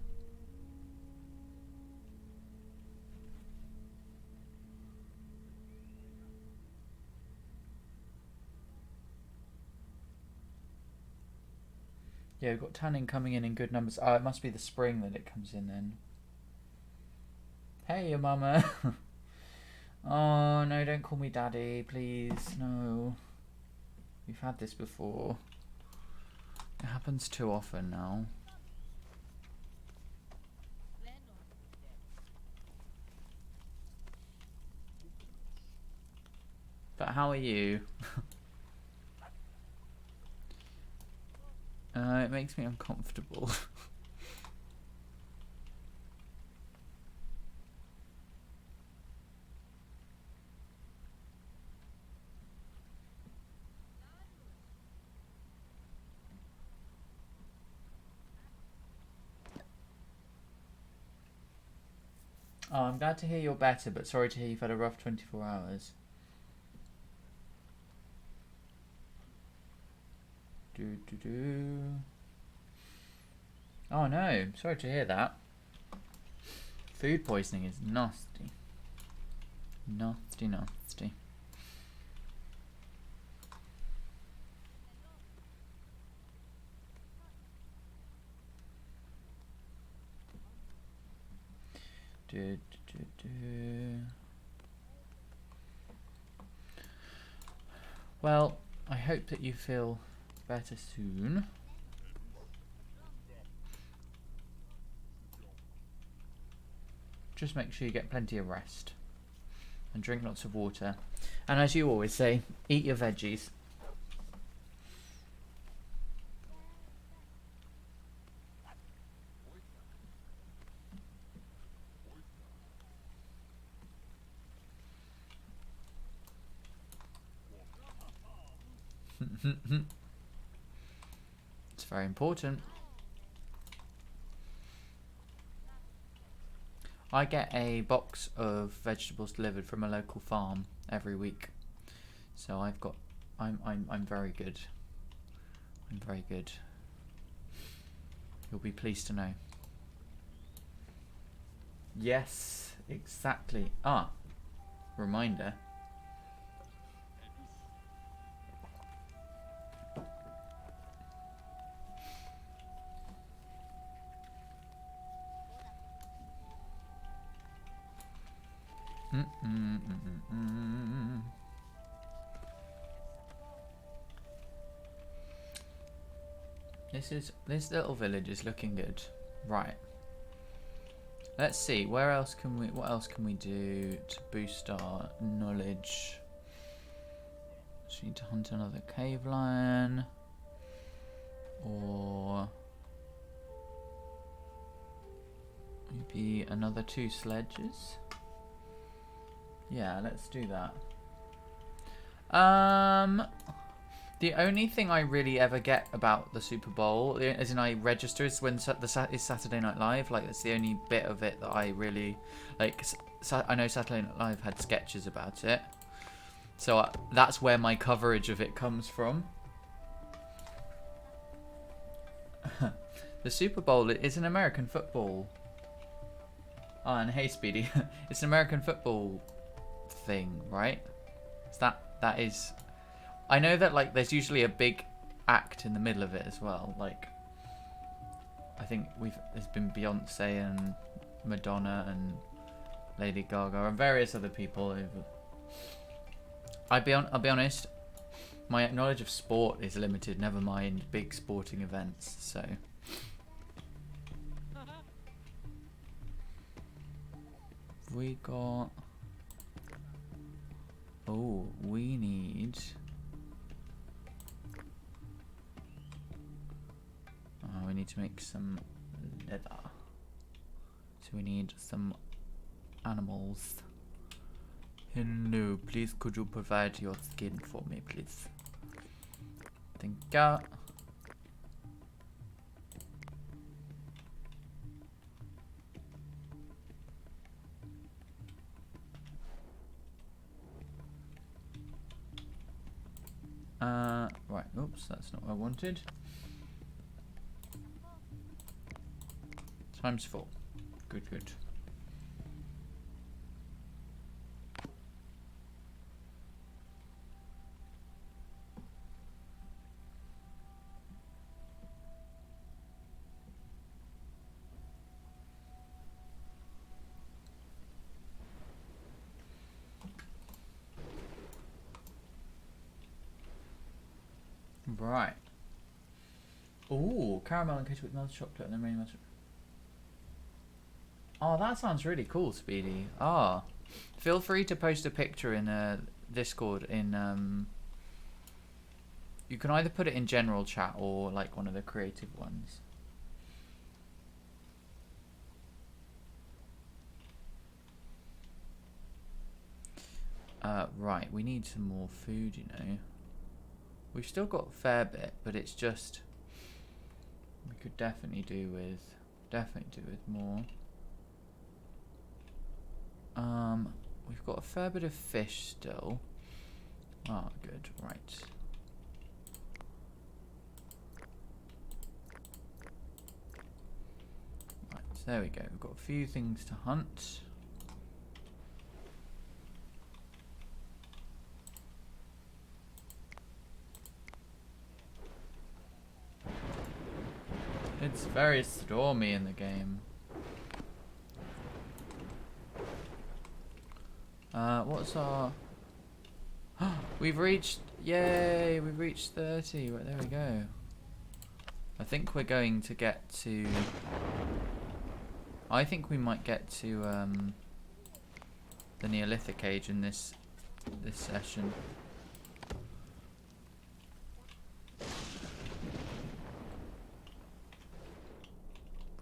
Yeah, we've got tannin coming in good numbers. Oh, it must be the spring that it comes in then. Hey, your mama. Oh, no, don't call me daddy, please. No. We've had this before. It happens too often now. But how are you? It makes me uncomfortable. Oh, I'm glad to hear you're better, but sorry to hear you've had a rough 24 hours. Oh no, sorry to hear that. Food poisoning is nasty. Nasty, nasty. Well, I hope that you feel better soon. Just make sure you get plenty of rest and drink lots of water. And as you always say, eat your veggies. It's very important. I get a box of vegetables delivered from a local farm every week, so I'm very good. I'm very good. You'll be pleased to know. Yes, exactly. Ah, reminder. This little village is looking good. Right. Let's see. What else can we do to boost our knowledge? So we need to hunt another cave lion, or maybe another 2 sledges. Yeah, let's do that. The only thing I really ever get about the Super Bowl, as in I register, is when is Saturday Night Live. Like, that's the only bit of it that I really like. I know Saturday Night Live had sketches about it, so that's where my coverage of it comes from. The Super Bowl is an American football. Oh, and hey, Speedy, it's an American football thing, right? That is. I know that, like, there's usually a big act in the middle of it as well. Like, I think there's been Beyonce and Madonna and Lady Gaga and various other people. I'll be honest, my knowledge of sport is limited. Never mind big sporting events. So. We got. Oh, we need. We need to make some leather. So we need some animals. Hello, please could you provide your skin for me, please? Thank you. Right, oops, that's not what I wanted. Times 4. Good, good. Right. Ooh, caramel and cake with melted chocolate and then rain melted. Oh, that sounds really cool, Speedy. Ah, feel free to post a picture in Discord. You can either put it in general chat or like one of the creative ones. Right, we need some more food, you know. We've still got a fair bit, but it's just we could definitely do with more. We've got a fair bit of fish still. Ah, good, right. Right, so there we go. We've got a few things to hunt. It's very stormy in the game. What's our... We've reached... Yay! We've reached 30. Right, there we go. I think we're going to get to... I think we might get to the Neolithic age in this session.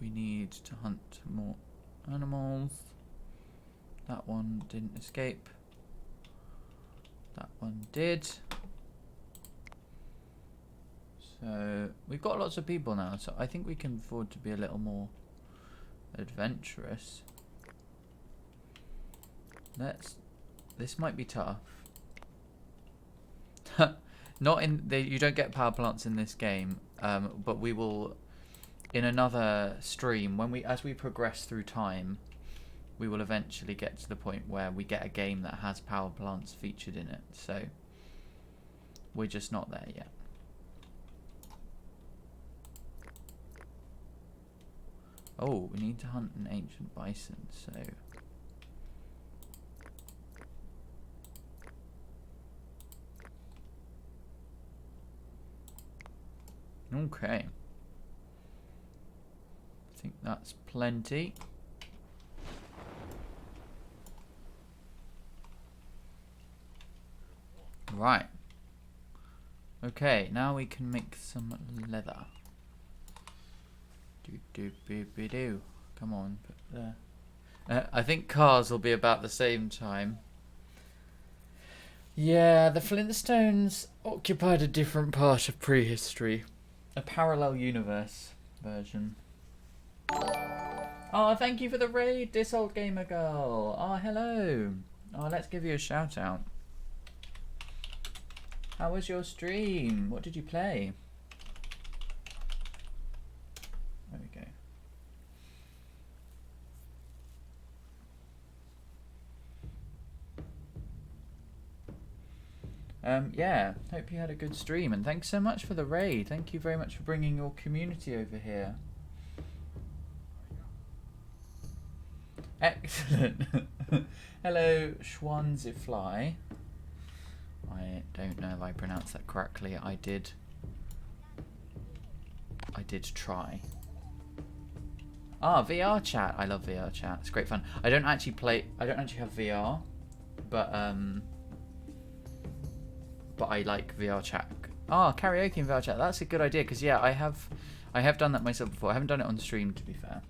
We need to hunt more animals. That one didn't escape. That one did. So we've got lots of people now, so I think we can afford to be a little more adventurous. This might be tough. Not in you don't get power plants in this game, but we will in another stream as we progress through time. we will eventually get to the point where we get a game that has power plants featured in it. So we're just not there yet. Oh, we need to hunt an ancient bison, so... Okay. I think that's plenty. Right. Okay, now we can make some leather. Do. Come on, put there. I think cars will be about the same time. Yeah, the Flintstones occupied a different part of prehistory. A parallel universe version. Oh, thank you for the raid, this old gamer girl. Oh, hello. Oh, let's give you a shout out. How was your stream? What did you play? There we go. Yeah, hope you had a good stream, and thanks so much for the raid. Thank you very much for bringing your community over here. Excellent. Hello, Schwanzifly. I don't know if I pronounced that correctly. I did try. Ah, VR chat. I love VR chat. It's great fun. I don't actually have VR, but I like VR chat. Ah, karaoke in VR chat. That's a good idea, because yeah, I have done that myself before. I haven't done it on stream, to be fair.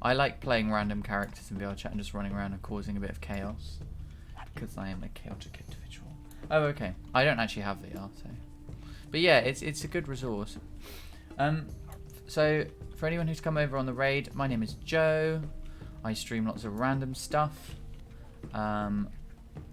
I like playing random characters in VR chat and just running around and causing a bit of chaos, because I am a chaotic individual. Oh, okay. I don't actually have VR, so. But yeah, it's a good resource. So for anyone who's come over on the raid, my name is Joe. I stream lots of random stuff,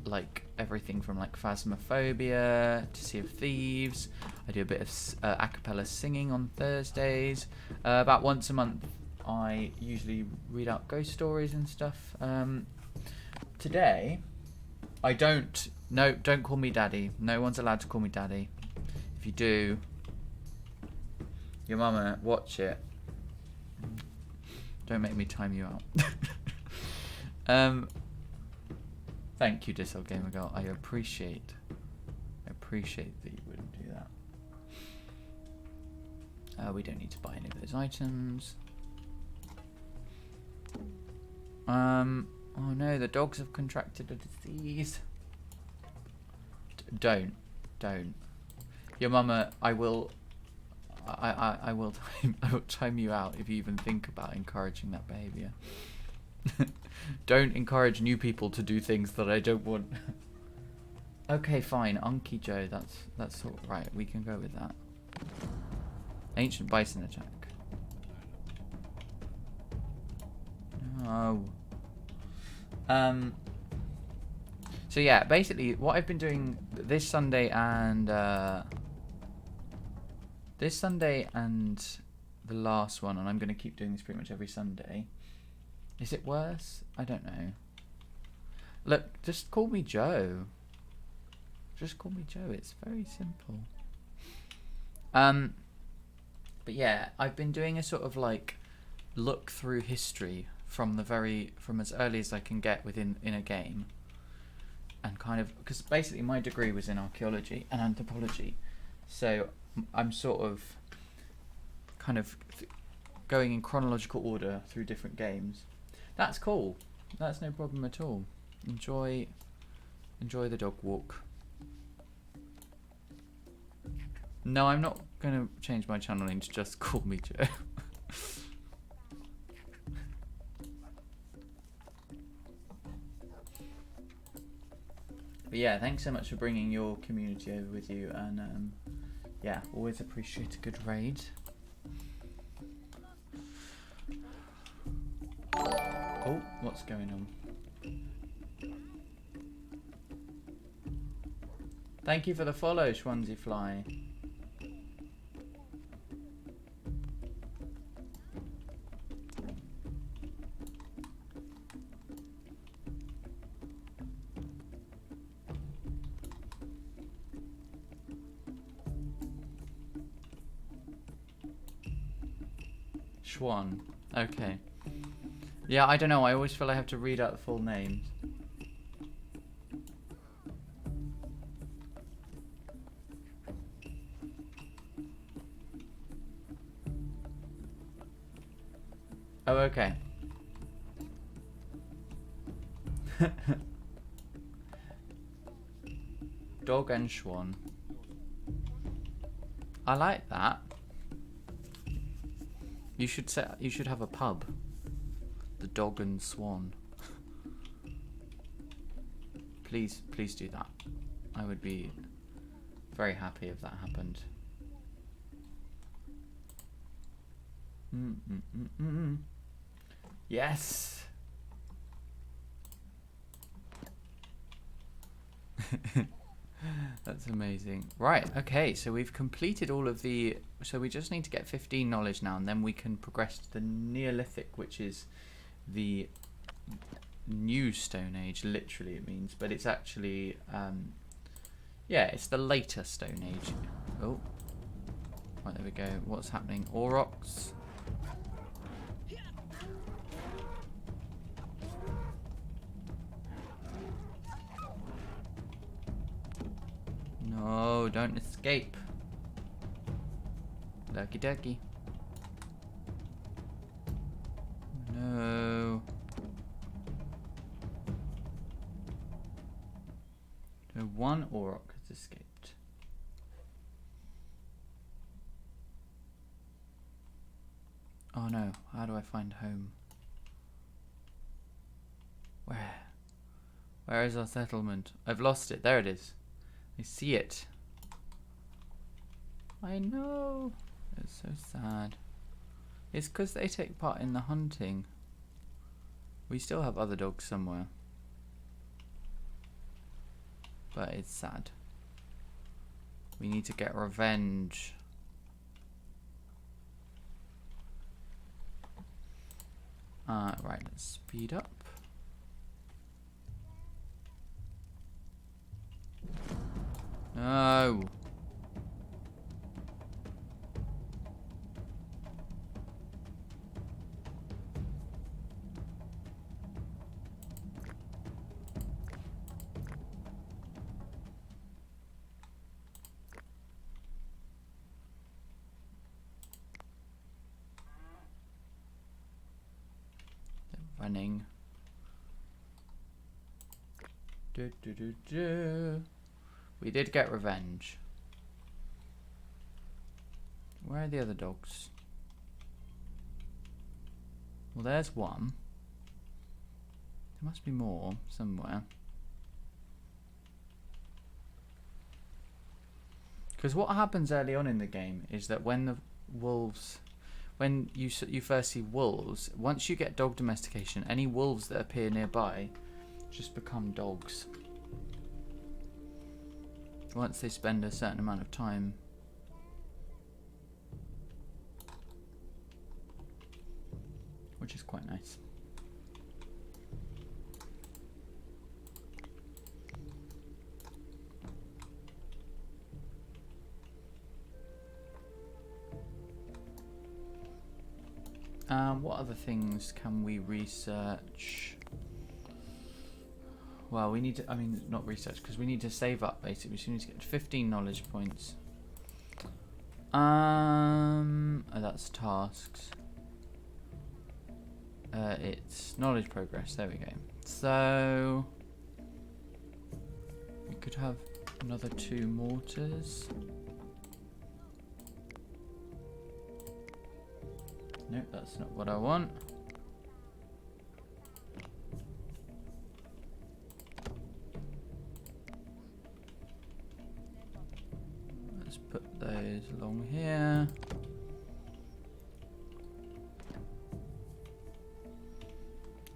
like everything from like Phasmophobia to Sea of Thieves. I do a bit of a cappella singing on Thursdays. About once a month, I usually read out ghost stories and stuff. Today, I don't call me daddy. No one's allowed to call me daddy. If you do, your mama, watch it. Don't make me time you out. Thank you, Dis Old Gamer Girl. I appreciate that you wouldn't do that. We don't need to buy any of those items. Oh no, the dogs have contracted a disease. Don't. Your mama, I will time you out if you even think about encouraging that behaviour. Don't encourage new people to do things that I don't want. Okay, fine. Unky Joe, that's all right. We can go with that. Ancient bison attack. No. So yeah, basically what I've been doing this Sunday and the last one, and I'm going to keep doing this pretty much every Sunday. Is it worse? I don't know. Look, just call me Joe. Just call me Joe. It's very simple. But yeah, I've been doing a sort of like look through history from as early as I can get in a game, and kind of because basically my degree was in archaeology and anthropology, so I'm sort of kind of going in chronological order through different games. That's cool. That's no problem at all. Enjoy the dog walk. No, I'm not going to change my channel name to just call me Joe. But yeah, thanks so much for bringing your community over with you, and yeah, always appreciate a good raid. Oh, what's going on? Thank you for the follow, Schwanzifly. Schwan. Okay. Yeah, I don't know. I always feel I have to read out the full names. Oh, okay. Dog and Schwan. I like that. You should have a pub. The Dog and Swan. Please do that. I would be very happy if that happened. Yes. That's amazing. Right, okay, so we've completed all of the... So we just need to get 15 knowledge now, and then we can progress to the Neolithic, which is the new Stone Age, literally it means. But it's actually... yeah, it's the later Stone Age. Oh. Right, there we go. What's happening? Aurochs. No, don't escape. Lucky ducky. No. So one Auroch has escaped. Oh no, how do I find home? Where? Where is our settlement? I've lost it. There it is. I see it. I know. It's so sad. It's because they take part in the hunting. We still have other dogs somewhere. But it's sad. We need to get revenge. Right, let's speed up. No. Running. We did get revenge. Where are the other dogs? Well, there's one. There must be more somewhere. Because what happens early on in the game is that when the wolves... When you first see wolves, once you get dog domestication, any wolves that appear nearby just become dogs. Once they spend a certain amount of time. Which is quite nice. What other things can we research? Well, we need to, I mean, not research, because we need to save up, basically. So we need to get 15 knowledge points. Oh, that's tasks. It's knowledge progress, there we go. So, we could have another 2 mortars. Nope, that's not what I want. Let's put those along here.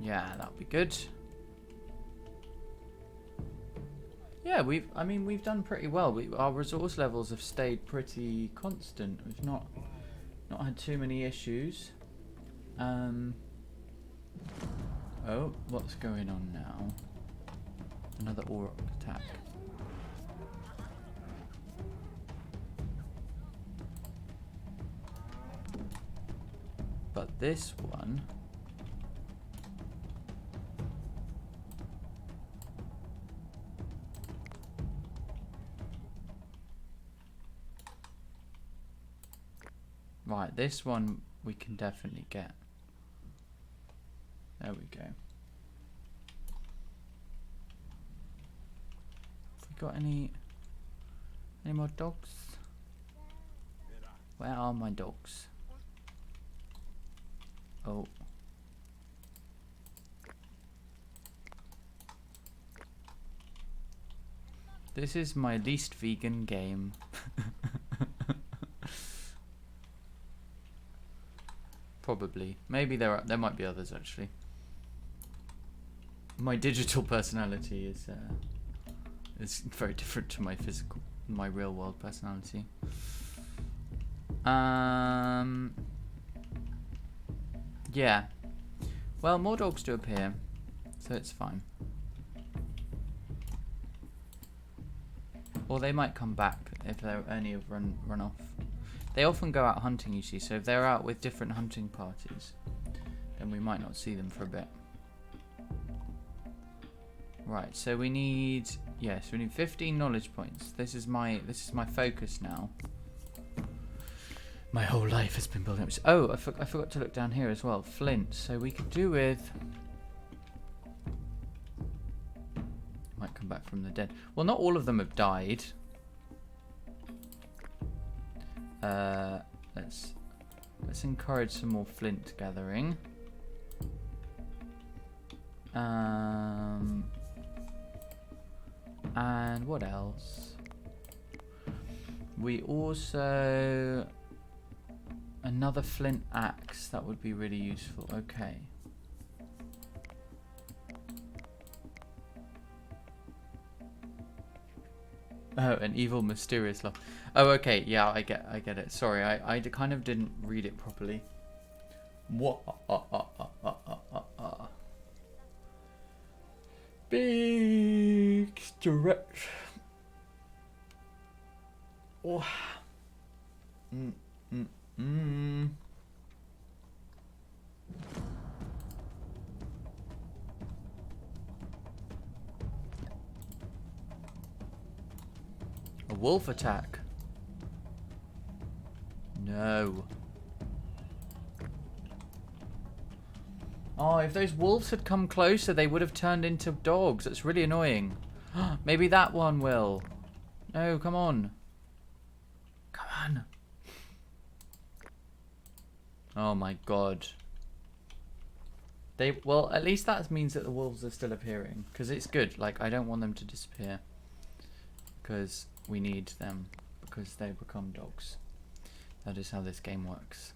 Yeah, that'll be good. Yeah, we've done pretty well. Our resource levels have stayed pretty constant. We've not had too many issues. Oh, what's going on now? Another Auroch attack. But this one... Right, this one we can definitely get. There we go. Have we got any more dogs? Where are my dogs? Oh. This is my least vegan game. Probably. Maybe there might be others actually. My digital personality is very different to my real world personality. Yeah. Well, more dogs do appear, so it's fine. Or they might come back if any have run off. They often go out hunting, you see, so if they're out with different hunting parties, then we might not see them for a bit. Right, so we need 15 knowledge points. This is my focus now. My whole life has been building up. Oh, I forgot to look down here as well. Flint. So we could do with... Might come back from the dead. Well, not all of them have died. Let's encourage some more flint gathering. And what else? We also... Another flint axe, that would be really useful. Okay. Oh, an evil, mysterious love. Oh, okay. Yeah, I get it. Sorry, I kind of didn't read it properly. What? Big stretch. Oh. A wolf attack. No. Oh, if those wolves had come closer, they would have turned into dogs. That's really annoying. Maybe that one will. No, come on. Come on. Oh my god. Well, at least that means that the wolves are still appearing. Because it's good. Like, I don't want them to disappear. Because we need them. Because they become dogs. That is how this game works.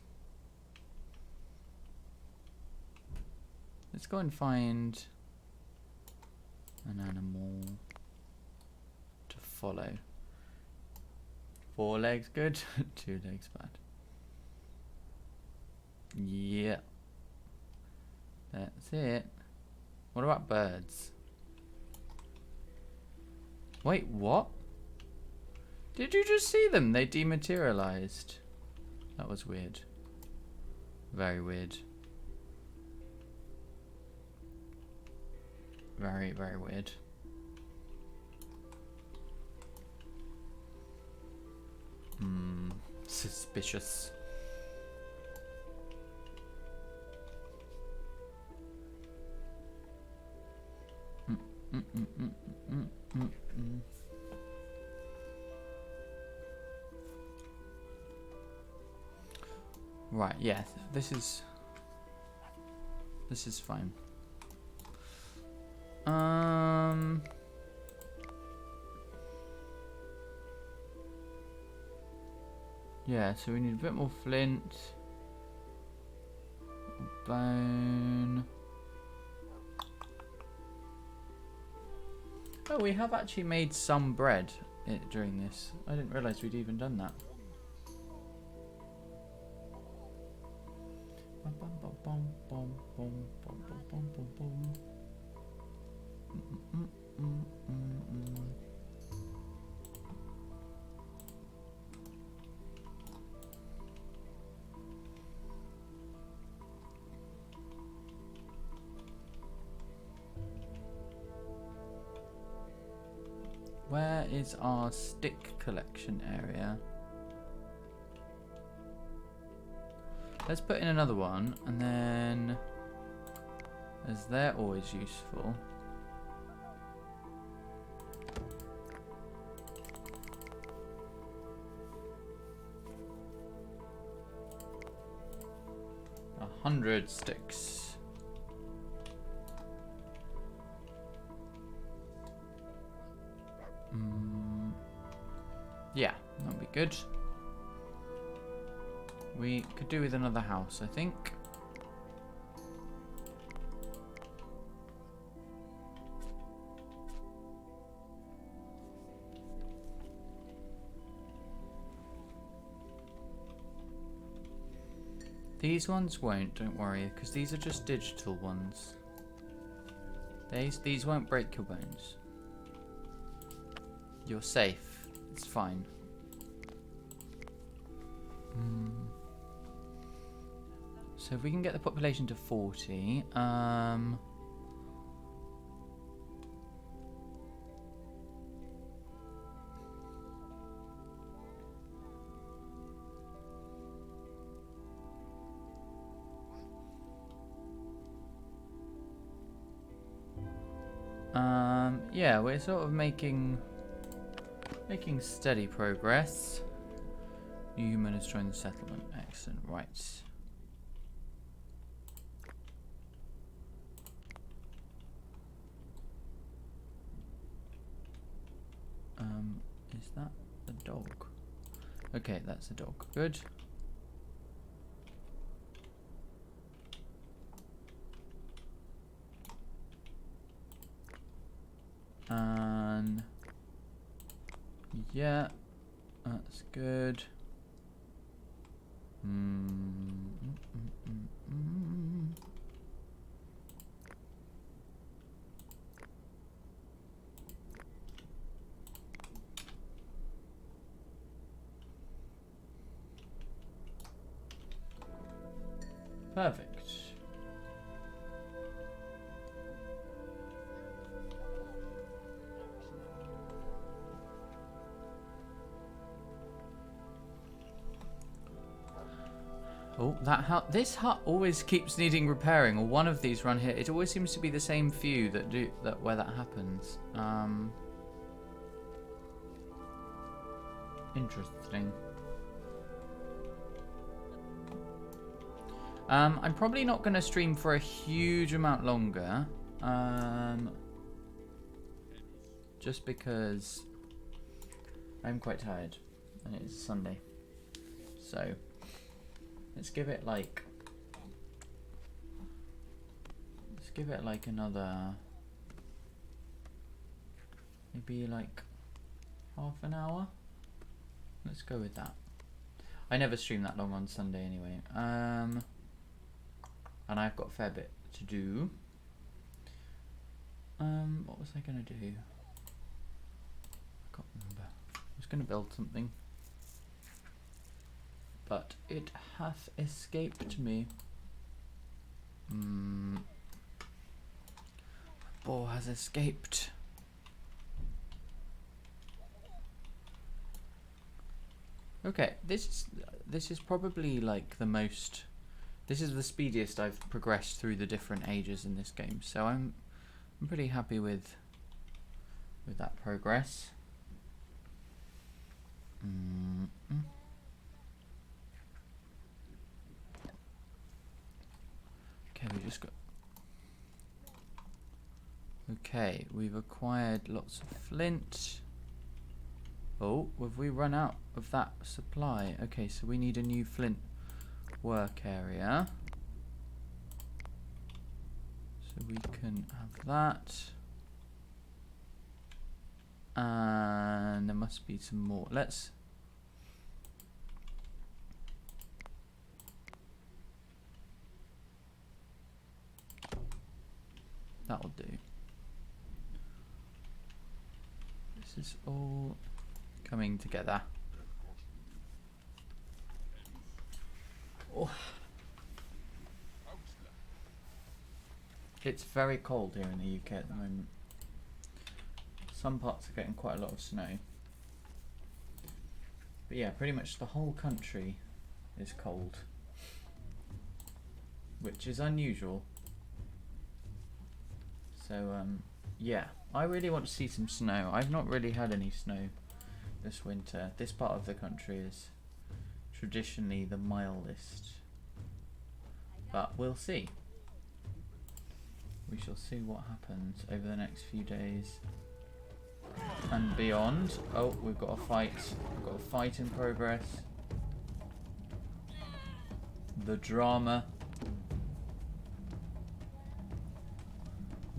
Let's go and find an animal to follow. 4 legs good, 2 legs bad. Yeah. That's it. What about birds? Wait, what? Did you just see them? They dematerialized. That was weird. Very weird. Very, very weird. Suspicious. Right, yeah, this is fine. Yeah, so we need a bit more flint. Bone. Oh, we have actually made some bread during this. I didn't realise we'd even done that. Where is our stick collection area? Let's put in another one, and then, as they're always useful, $100 sticks. Yeah, that'll be good. We could do with another house, I think. These ones won't, don't worry, because these are just digital ones. These won't break your bones. You're safe. It's fine. So if we can get the population to 40, yeah, we're sort of making steady progress. New human has joined the settlement. Excellent. Right. Is that a dog? Okay, that's a dog. Good. And yeah, that's good. Perfect. Oh, this hut always keeps needing repairing, or one of these run here. It always seems to be the same few that do that where that happens. Interesting. I'm probably not going to stream for a huge amount longer. Just because I'm quite tired and it is Sunday. So let's give it like another, maybe like half an hour. Let's go with that. I never stream that long on Sunday anyway. And I've got a fair bit to do. What was I gonna do? I can't remember. I was gonna build something, but it hath escaped me. Boar has escaped. Okay, this is probably like the most. This is the speediest I've progressed through the different ages in this game, so I'm pretty happy with that progress. Okay, we just got. Okay, we've acquired lots of flint. Oh, have we run out of that supply? Okay, so we need a new flint work area. So we can have that. And there must be some more. That'll do. This is all coming together. Oh. It's very cold here in the UK at the moment. Some parts are getting quite a lot of snow. But yeah, pretty much the whole country is cold, which is unusual. So yeah, I really want to see some snow. I've not really had any snow this winter. This part of the country is traditionally the mildest, but we'll see. We shall see what happens over the next few days and beyond. Oh, we've got a fight. We've got a fight in progress. The drama.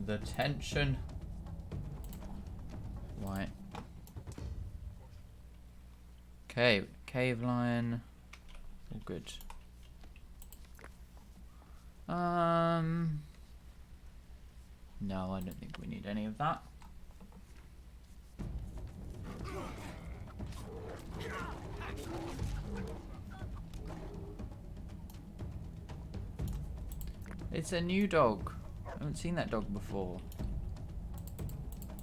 The tension. Right. Okay, cave lion. All good. No, I don't think we need any of that. It's a new dog. I haven't seen that dog before.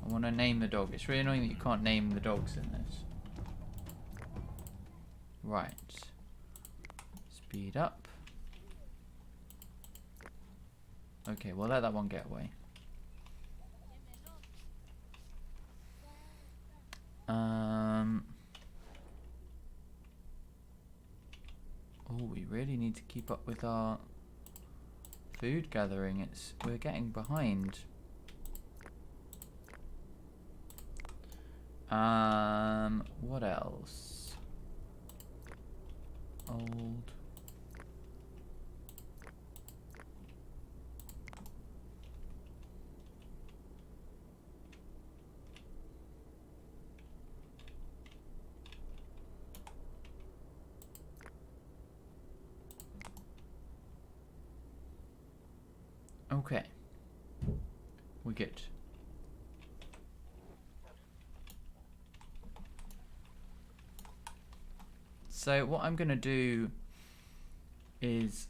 I want to name the dog. It's really annoying that you can't name the dogs in this. Right. Speed up. Okay, we'll let that one get away. Oh, we really need to keep up with our food gathering. We're getting behind. What else? Old. Okay. We're good. So what I'm going to do is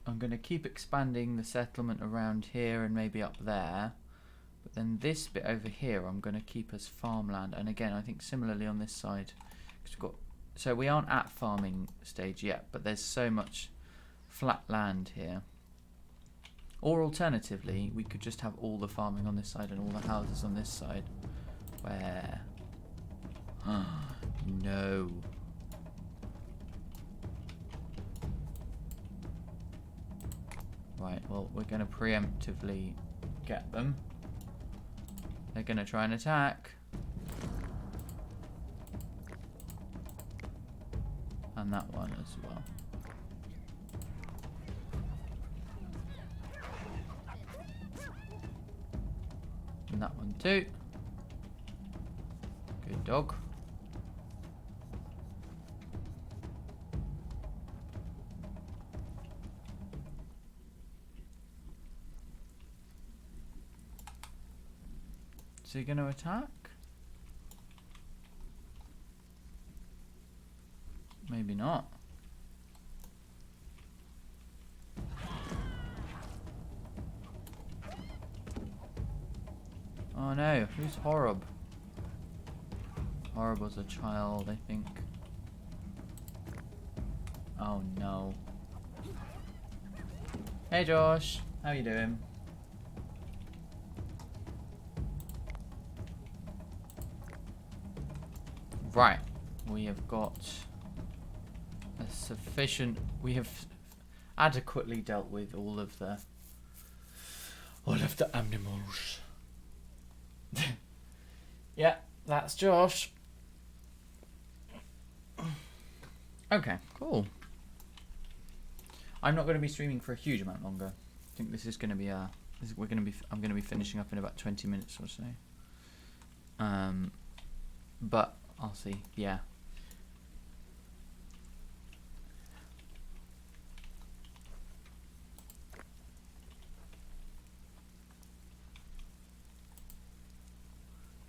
I'm going to keep expanding the settlement around here and maybe up there. But then this bit over here I'm going to keep as farmland. And again, I think similarly on this side. 'Cause so we aren't at farming stage yet, but there's so much flat land here. Or alternatively, we could just have all the farming on this side and all the houses on this side. Where? No. Right, well, we're going to preemptively get them. They're going to try and attack. And that one as well. And that one too. Good dog. Is he going to attack? Maybe not. Oh no, who's Horrib? Horrib was a child, I think. Oh no. Hey Josh, how you doing? Right, we have got a sufficient. We have adequately dealt with all of the animals. Yeah, that's Josh. Okay, cool. I'm not going to be streaming for a huge amount longer. I think this is going to be I'm going to be finishing up in about 20 minutes or so. But I'll see. Yeah.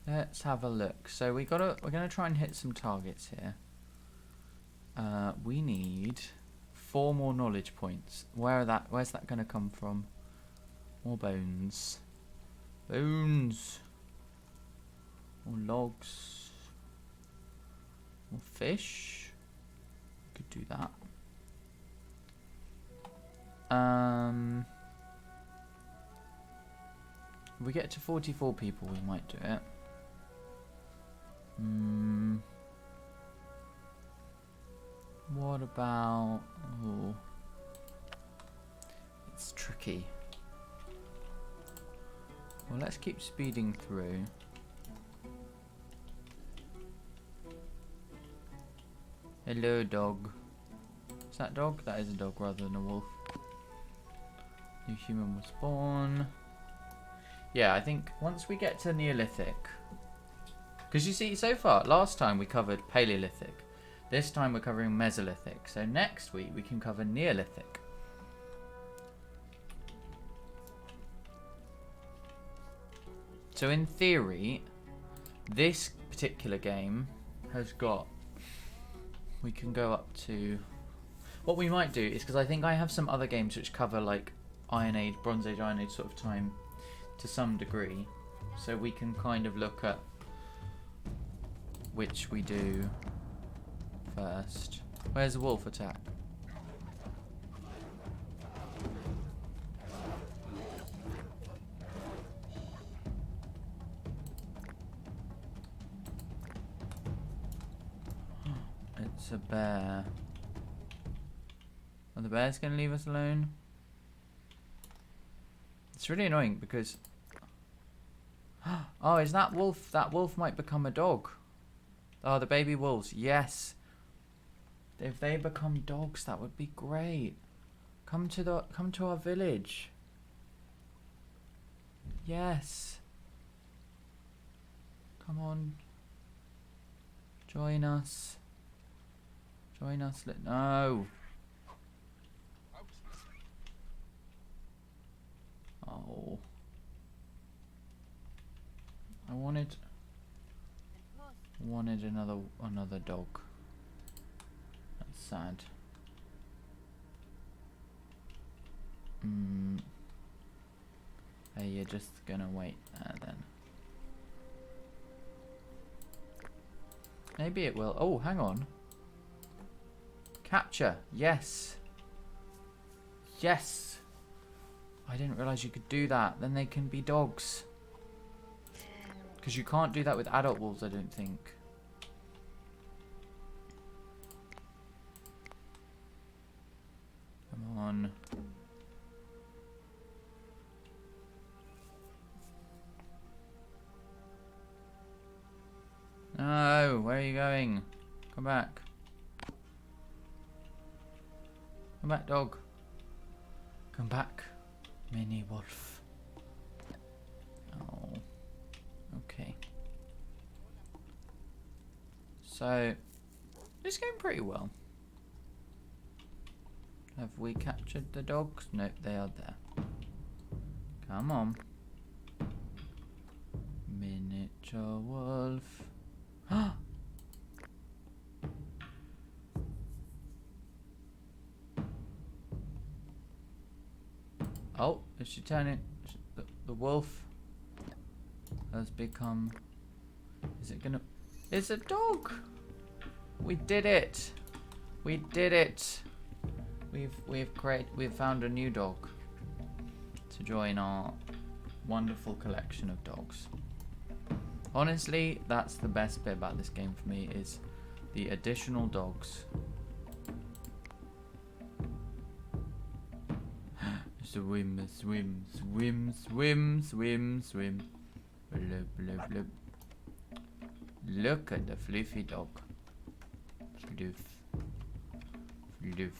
Let's have a look. So we're gonna try and hit some targets here. We need 4 more knowledge points. Where's that gonna come from? More bones. Bones. Or logs. Or fish. Could do that. If we get to 44 people, we might do it. What about... Oh, it's tricky. Well, let's keep speeding through. Hello, dog. Is that dog? That is a dog rather than a wolf. New human was born. Yeah, I think once we get to Neolithic... Because you see, so far, last time we covered Paleolithic. This time we're covering Mesolithic. So next week we can cover Neolithic. So in theory, this particular game has got... We can go up to... What we might do is, because I think I have some other games which cover like Iron Age, Bronze Age, Iron Age sort of time to some degree. So we can kind of look at which we do first. Where's the wolf attack? It's a bear. Are the bears going to leave us alone? It's really annoying because... Oh, is that wolf? That wolf might become a dog. Oh, the baby wolves. Yes. If they become dogs, that would be great. Come to our village. Yes. Come on. Join us. Join us. No. Oh. I wanted another dog. That's sad. Hey, you're just gonna wait there then. Maybe it will. Oh, hang on. Capture. Yes. Yes. I didn't realise you could do that. Then they can be dogs. Because you can't do that with adult wolves, I don't think. Come on. No, where are you going? Come back. Come back, dog. Come back, mini wolf. Oh. Okay. So, it's going pretty well. Have we captured the dogs? No, they are there. Come on. Miniature wolf. Oh, is she turning? The wolf has become... Is it gonna... It's a dog! We did it! We did it! We've found a new dog to join our wonderful collection of dogs. Honestly, that's the best bit about this game for me, is the additional dogs. Swim, swim, swim, swim, swim, swim. Bloop, bloop, bloop. Look at the fluffy dog. Floof. Floof.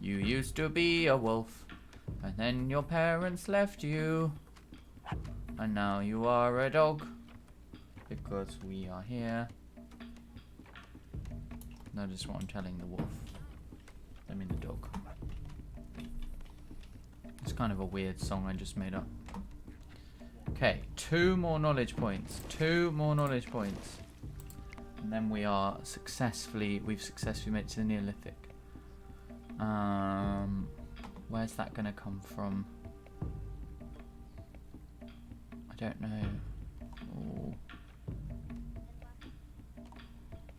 You used to be a wolf, and then your parents left you, and now you are a dog, because we are here. Notice what I'm telling the wolf. I mean the dog. It's kind of a weird song I just made up. Okay, 2 more knowledge points. 2 more knowledge points. And then we've successfully made it to the Neolithic. Where's that gonna come from? I don't know. Oh.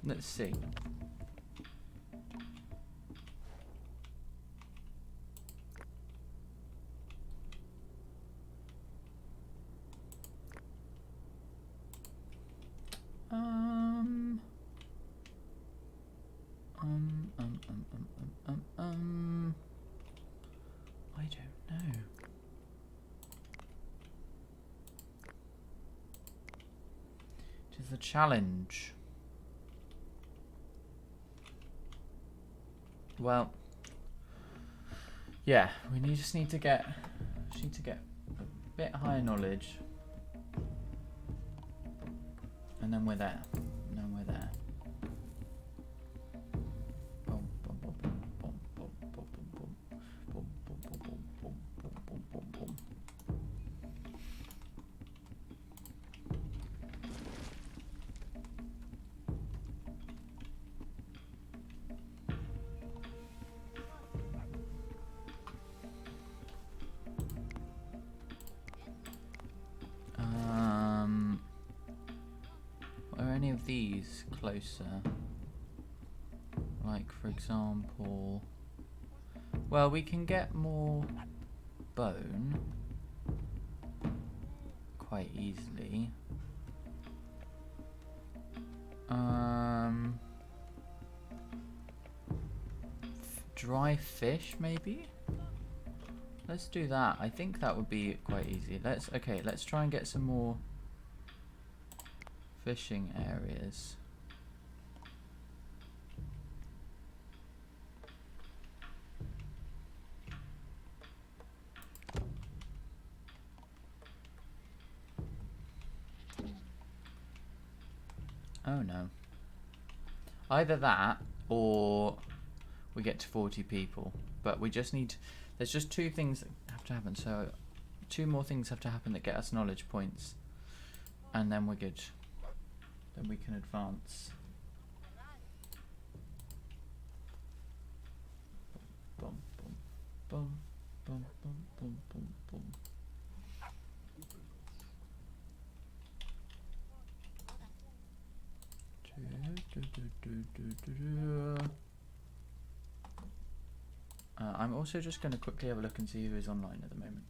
Let's see. Um, I don't know. It is a challenge. Well, yeah, just need to get a bit higher knowledge, and then we're there. And then we're there. Boom, boom, boom, boom, boom, boom, boom, boom, boom, boom, boom, boom, boom, boom, boom, boom, boom. Are any of these closer? Like, for example, well, we can get more bone quite easily. Dry fish, maybe? Let's do that. I think that would be quite easy. Let's try and get some more fishing areas. Oh no. Either that or we get to 40 people. But we just need... There's just two things that have to happen. So 2 more things have to happen that get us knowledge points. And then we're good. Then we can advance. Boom, boom, boom, boom, boom, boom, boom, boom. I'm also just going to quickly have a look and see who is online at the moment,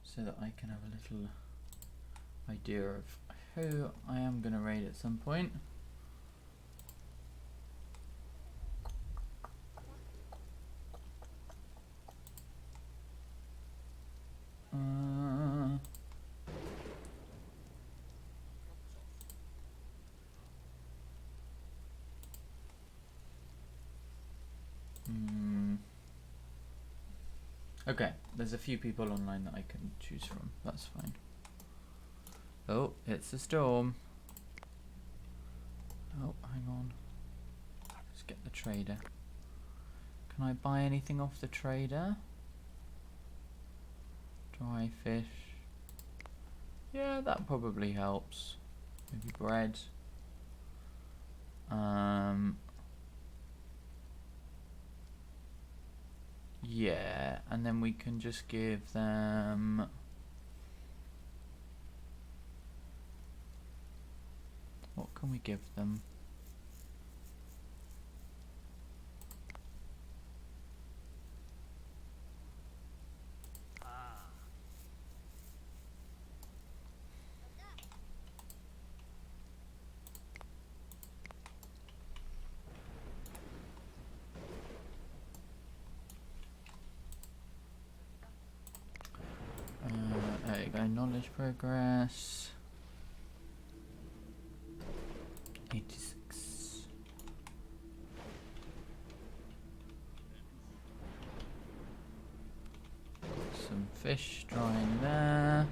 so that I can have a little idea of who I am going to raid at some point. Okay, there's a few people online that I can choose from. That's fine. Oh, it's a storm. Oh, hang on. Let's get the trader. Can I buy anything off the trader? Dry fish. Yeah, that probably helps. Maybe bread. Yeah, and then we can just give them... What can we give them? There you go, knowledge progress. 86. Some fish drying there.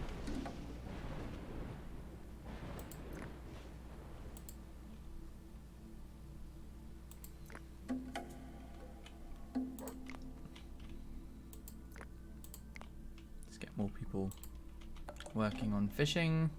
Let's get more people working on fishing.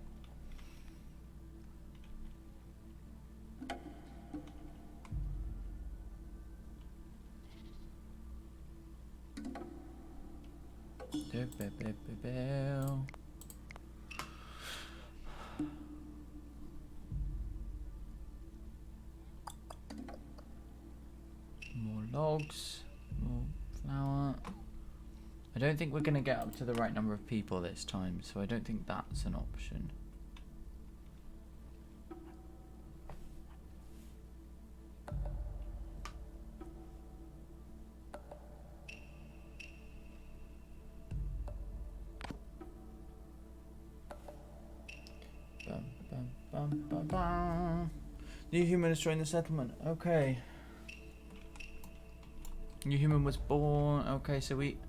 logs, more flour. I don't think we're going to get up to the right number of people this time, so I don't think that's an option. Bum, bum, bum, bum, bum. New human is joining the settlement. Okay. New human was born. Okay, so we...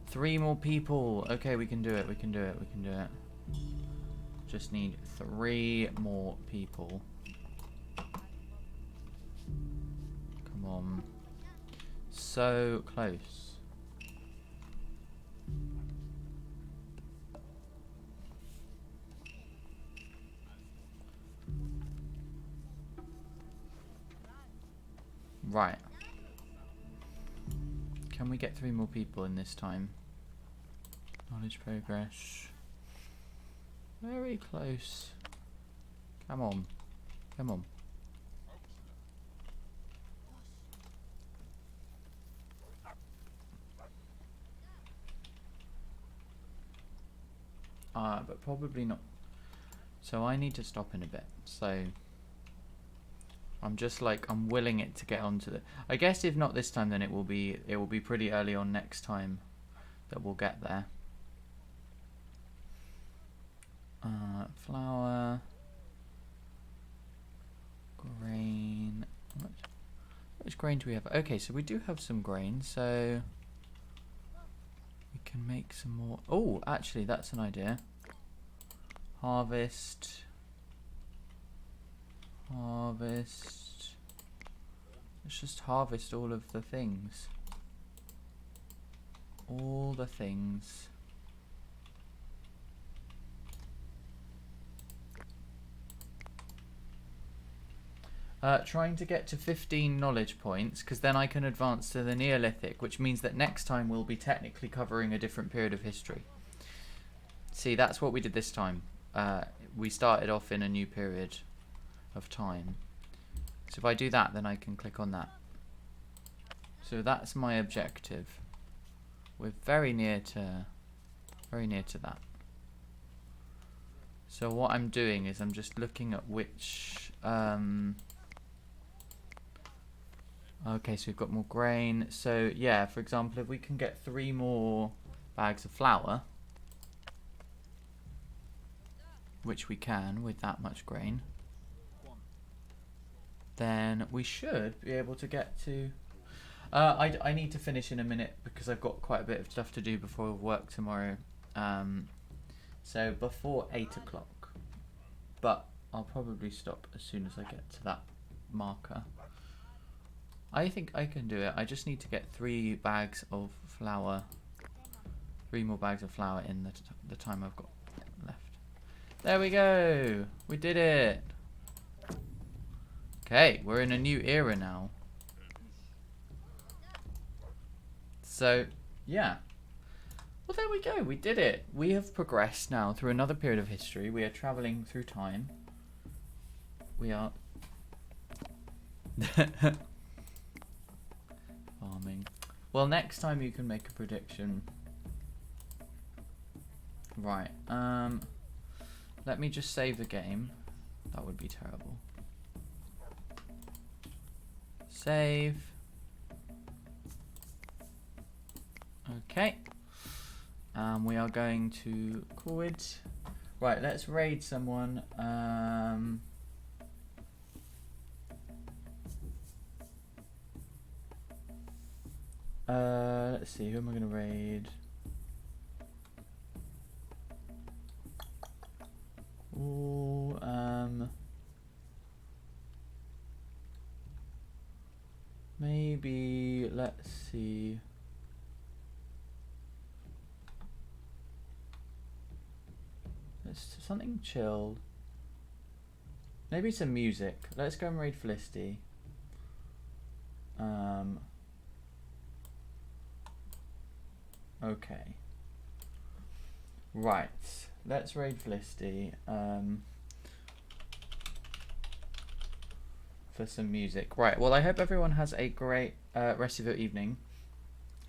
3 more people. Okay, we can do it. We can do it. We can do it. Just need 3 more people. Come on. So close. Right. Can we get 3 more people in this time? Knowledge progress. Very close. Come on. Come on. But probably not. So I need to stop in a bit. So I'm just like, I'm willing it to get onto the... I guess if not this time, then it will be pretty early on next time that we'll get there. Flour, grain. How much grain do we have? Okay, so we do have some grain, so we can make some more. Oh, actually, that's an idea. Harvest. Harvest. Let's just harvest all of the things. All the things. Trying to get to 15 knowledge points, because then I can advance to the Neolithic, which means that next time we'll be technically covering a different period of history. See, that's what we did this time. We started off in a new period of time. So if I do that, then I can click on that. So that's my objective. We're very near to that. So what I'm doing is I'm just looking at which okay, so we've got more grain. So yeah, for example, if we can get 3 more bags of flour, which we can with that much grain, then we should be able to get to... I need to finish in a minute because I've got quite a bit of stuff to do before work tomorrow. So before 8 o'clock. But I'll probably stop as soon as I get to that marker. I think I can do it. I just need to get 3 bags of flour. 3 more bags of flour in the time I've got left. There we go. We did it. Okay, we're in a new era now. So, yeah. Well, there we go. We did it. We have progressed now through another period of history. We are traveling through time. We are... farming. Well, next time you can make a prediction. Right. Let me just save the game. That would be terrible. Save. Okay. We are going to quit. Right, let's raid someone. Let's see, who am I going to raid? Ooh, maybe, let's see. Let's something chilled. Maybe some music. Let's go and raid Felicity. Okay. Right. Let's raid Felicity. for some music. Right, well, I hope everyone has a great rest of your evening.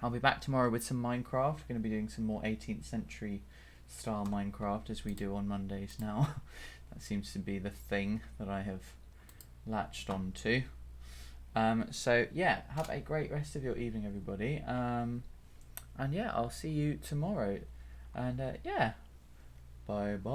I'll be back tomorrow with some Minecraft. We're going to be doing some more 18th century style Minecraft as we do on Mondays now. That seems to be the thing that I have latched onto. So yeah, have a great rest of your evening, everybody. And yeah, I'll see you tomorrow. And yeah, bye bye.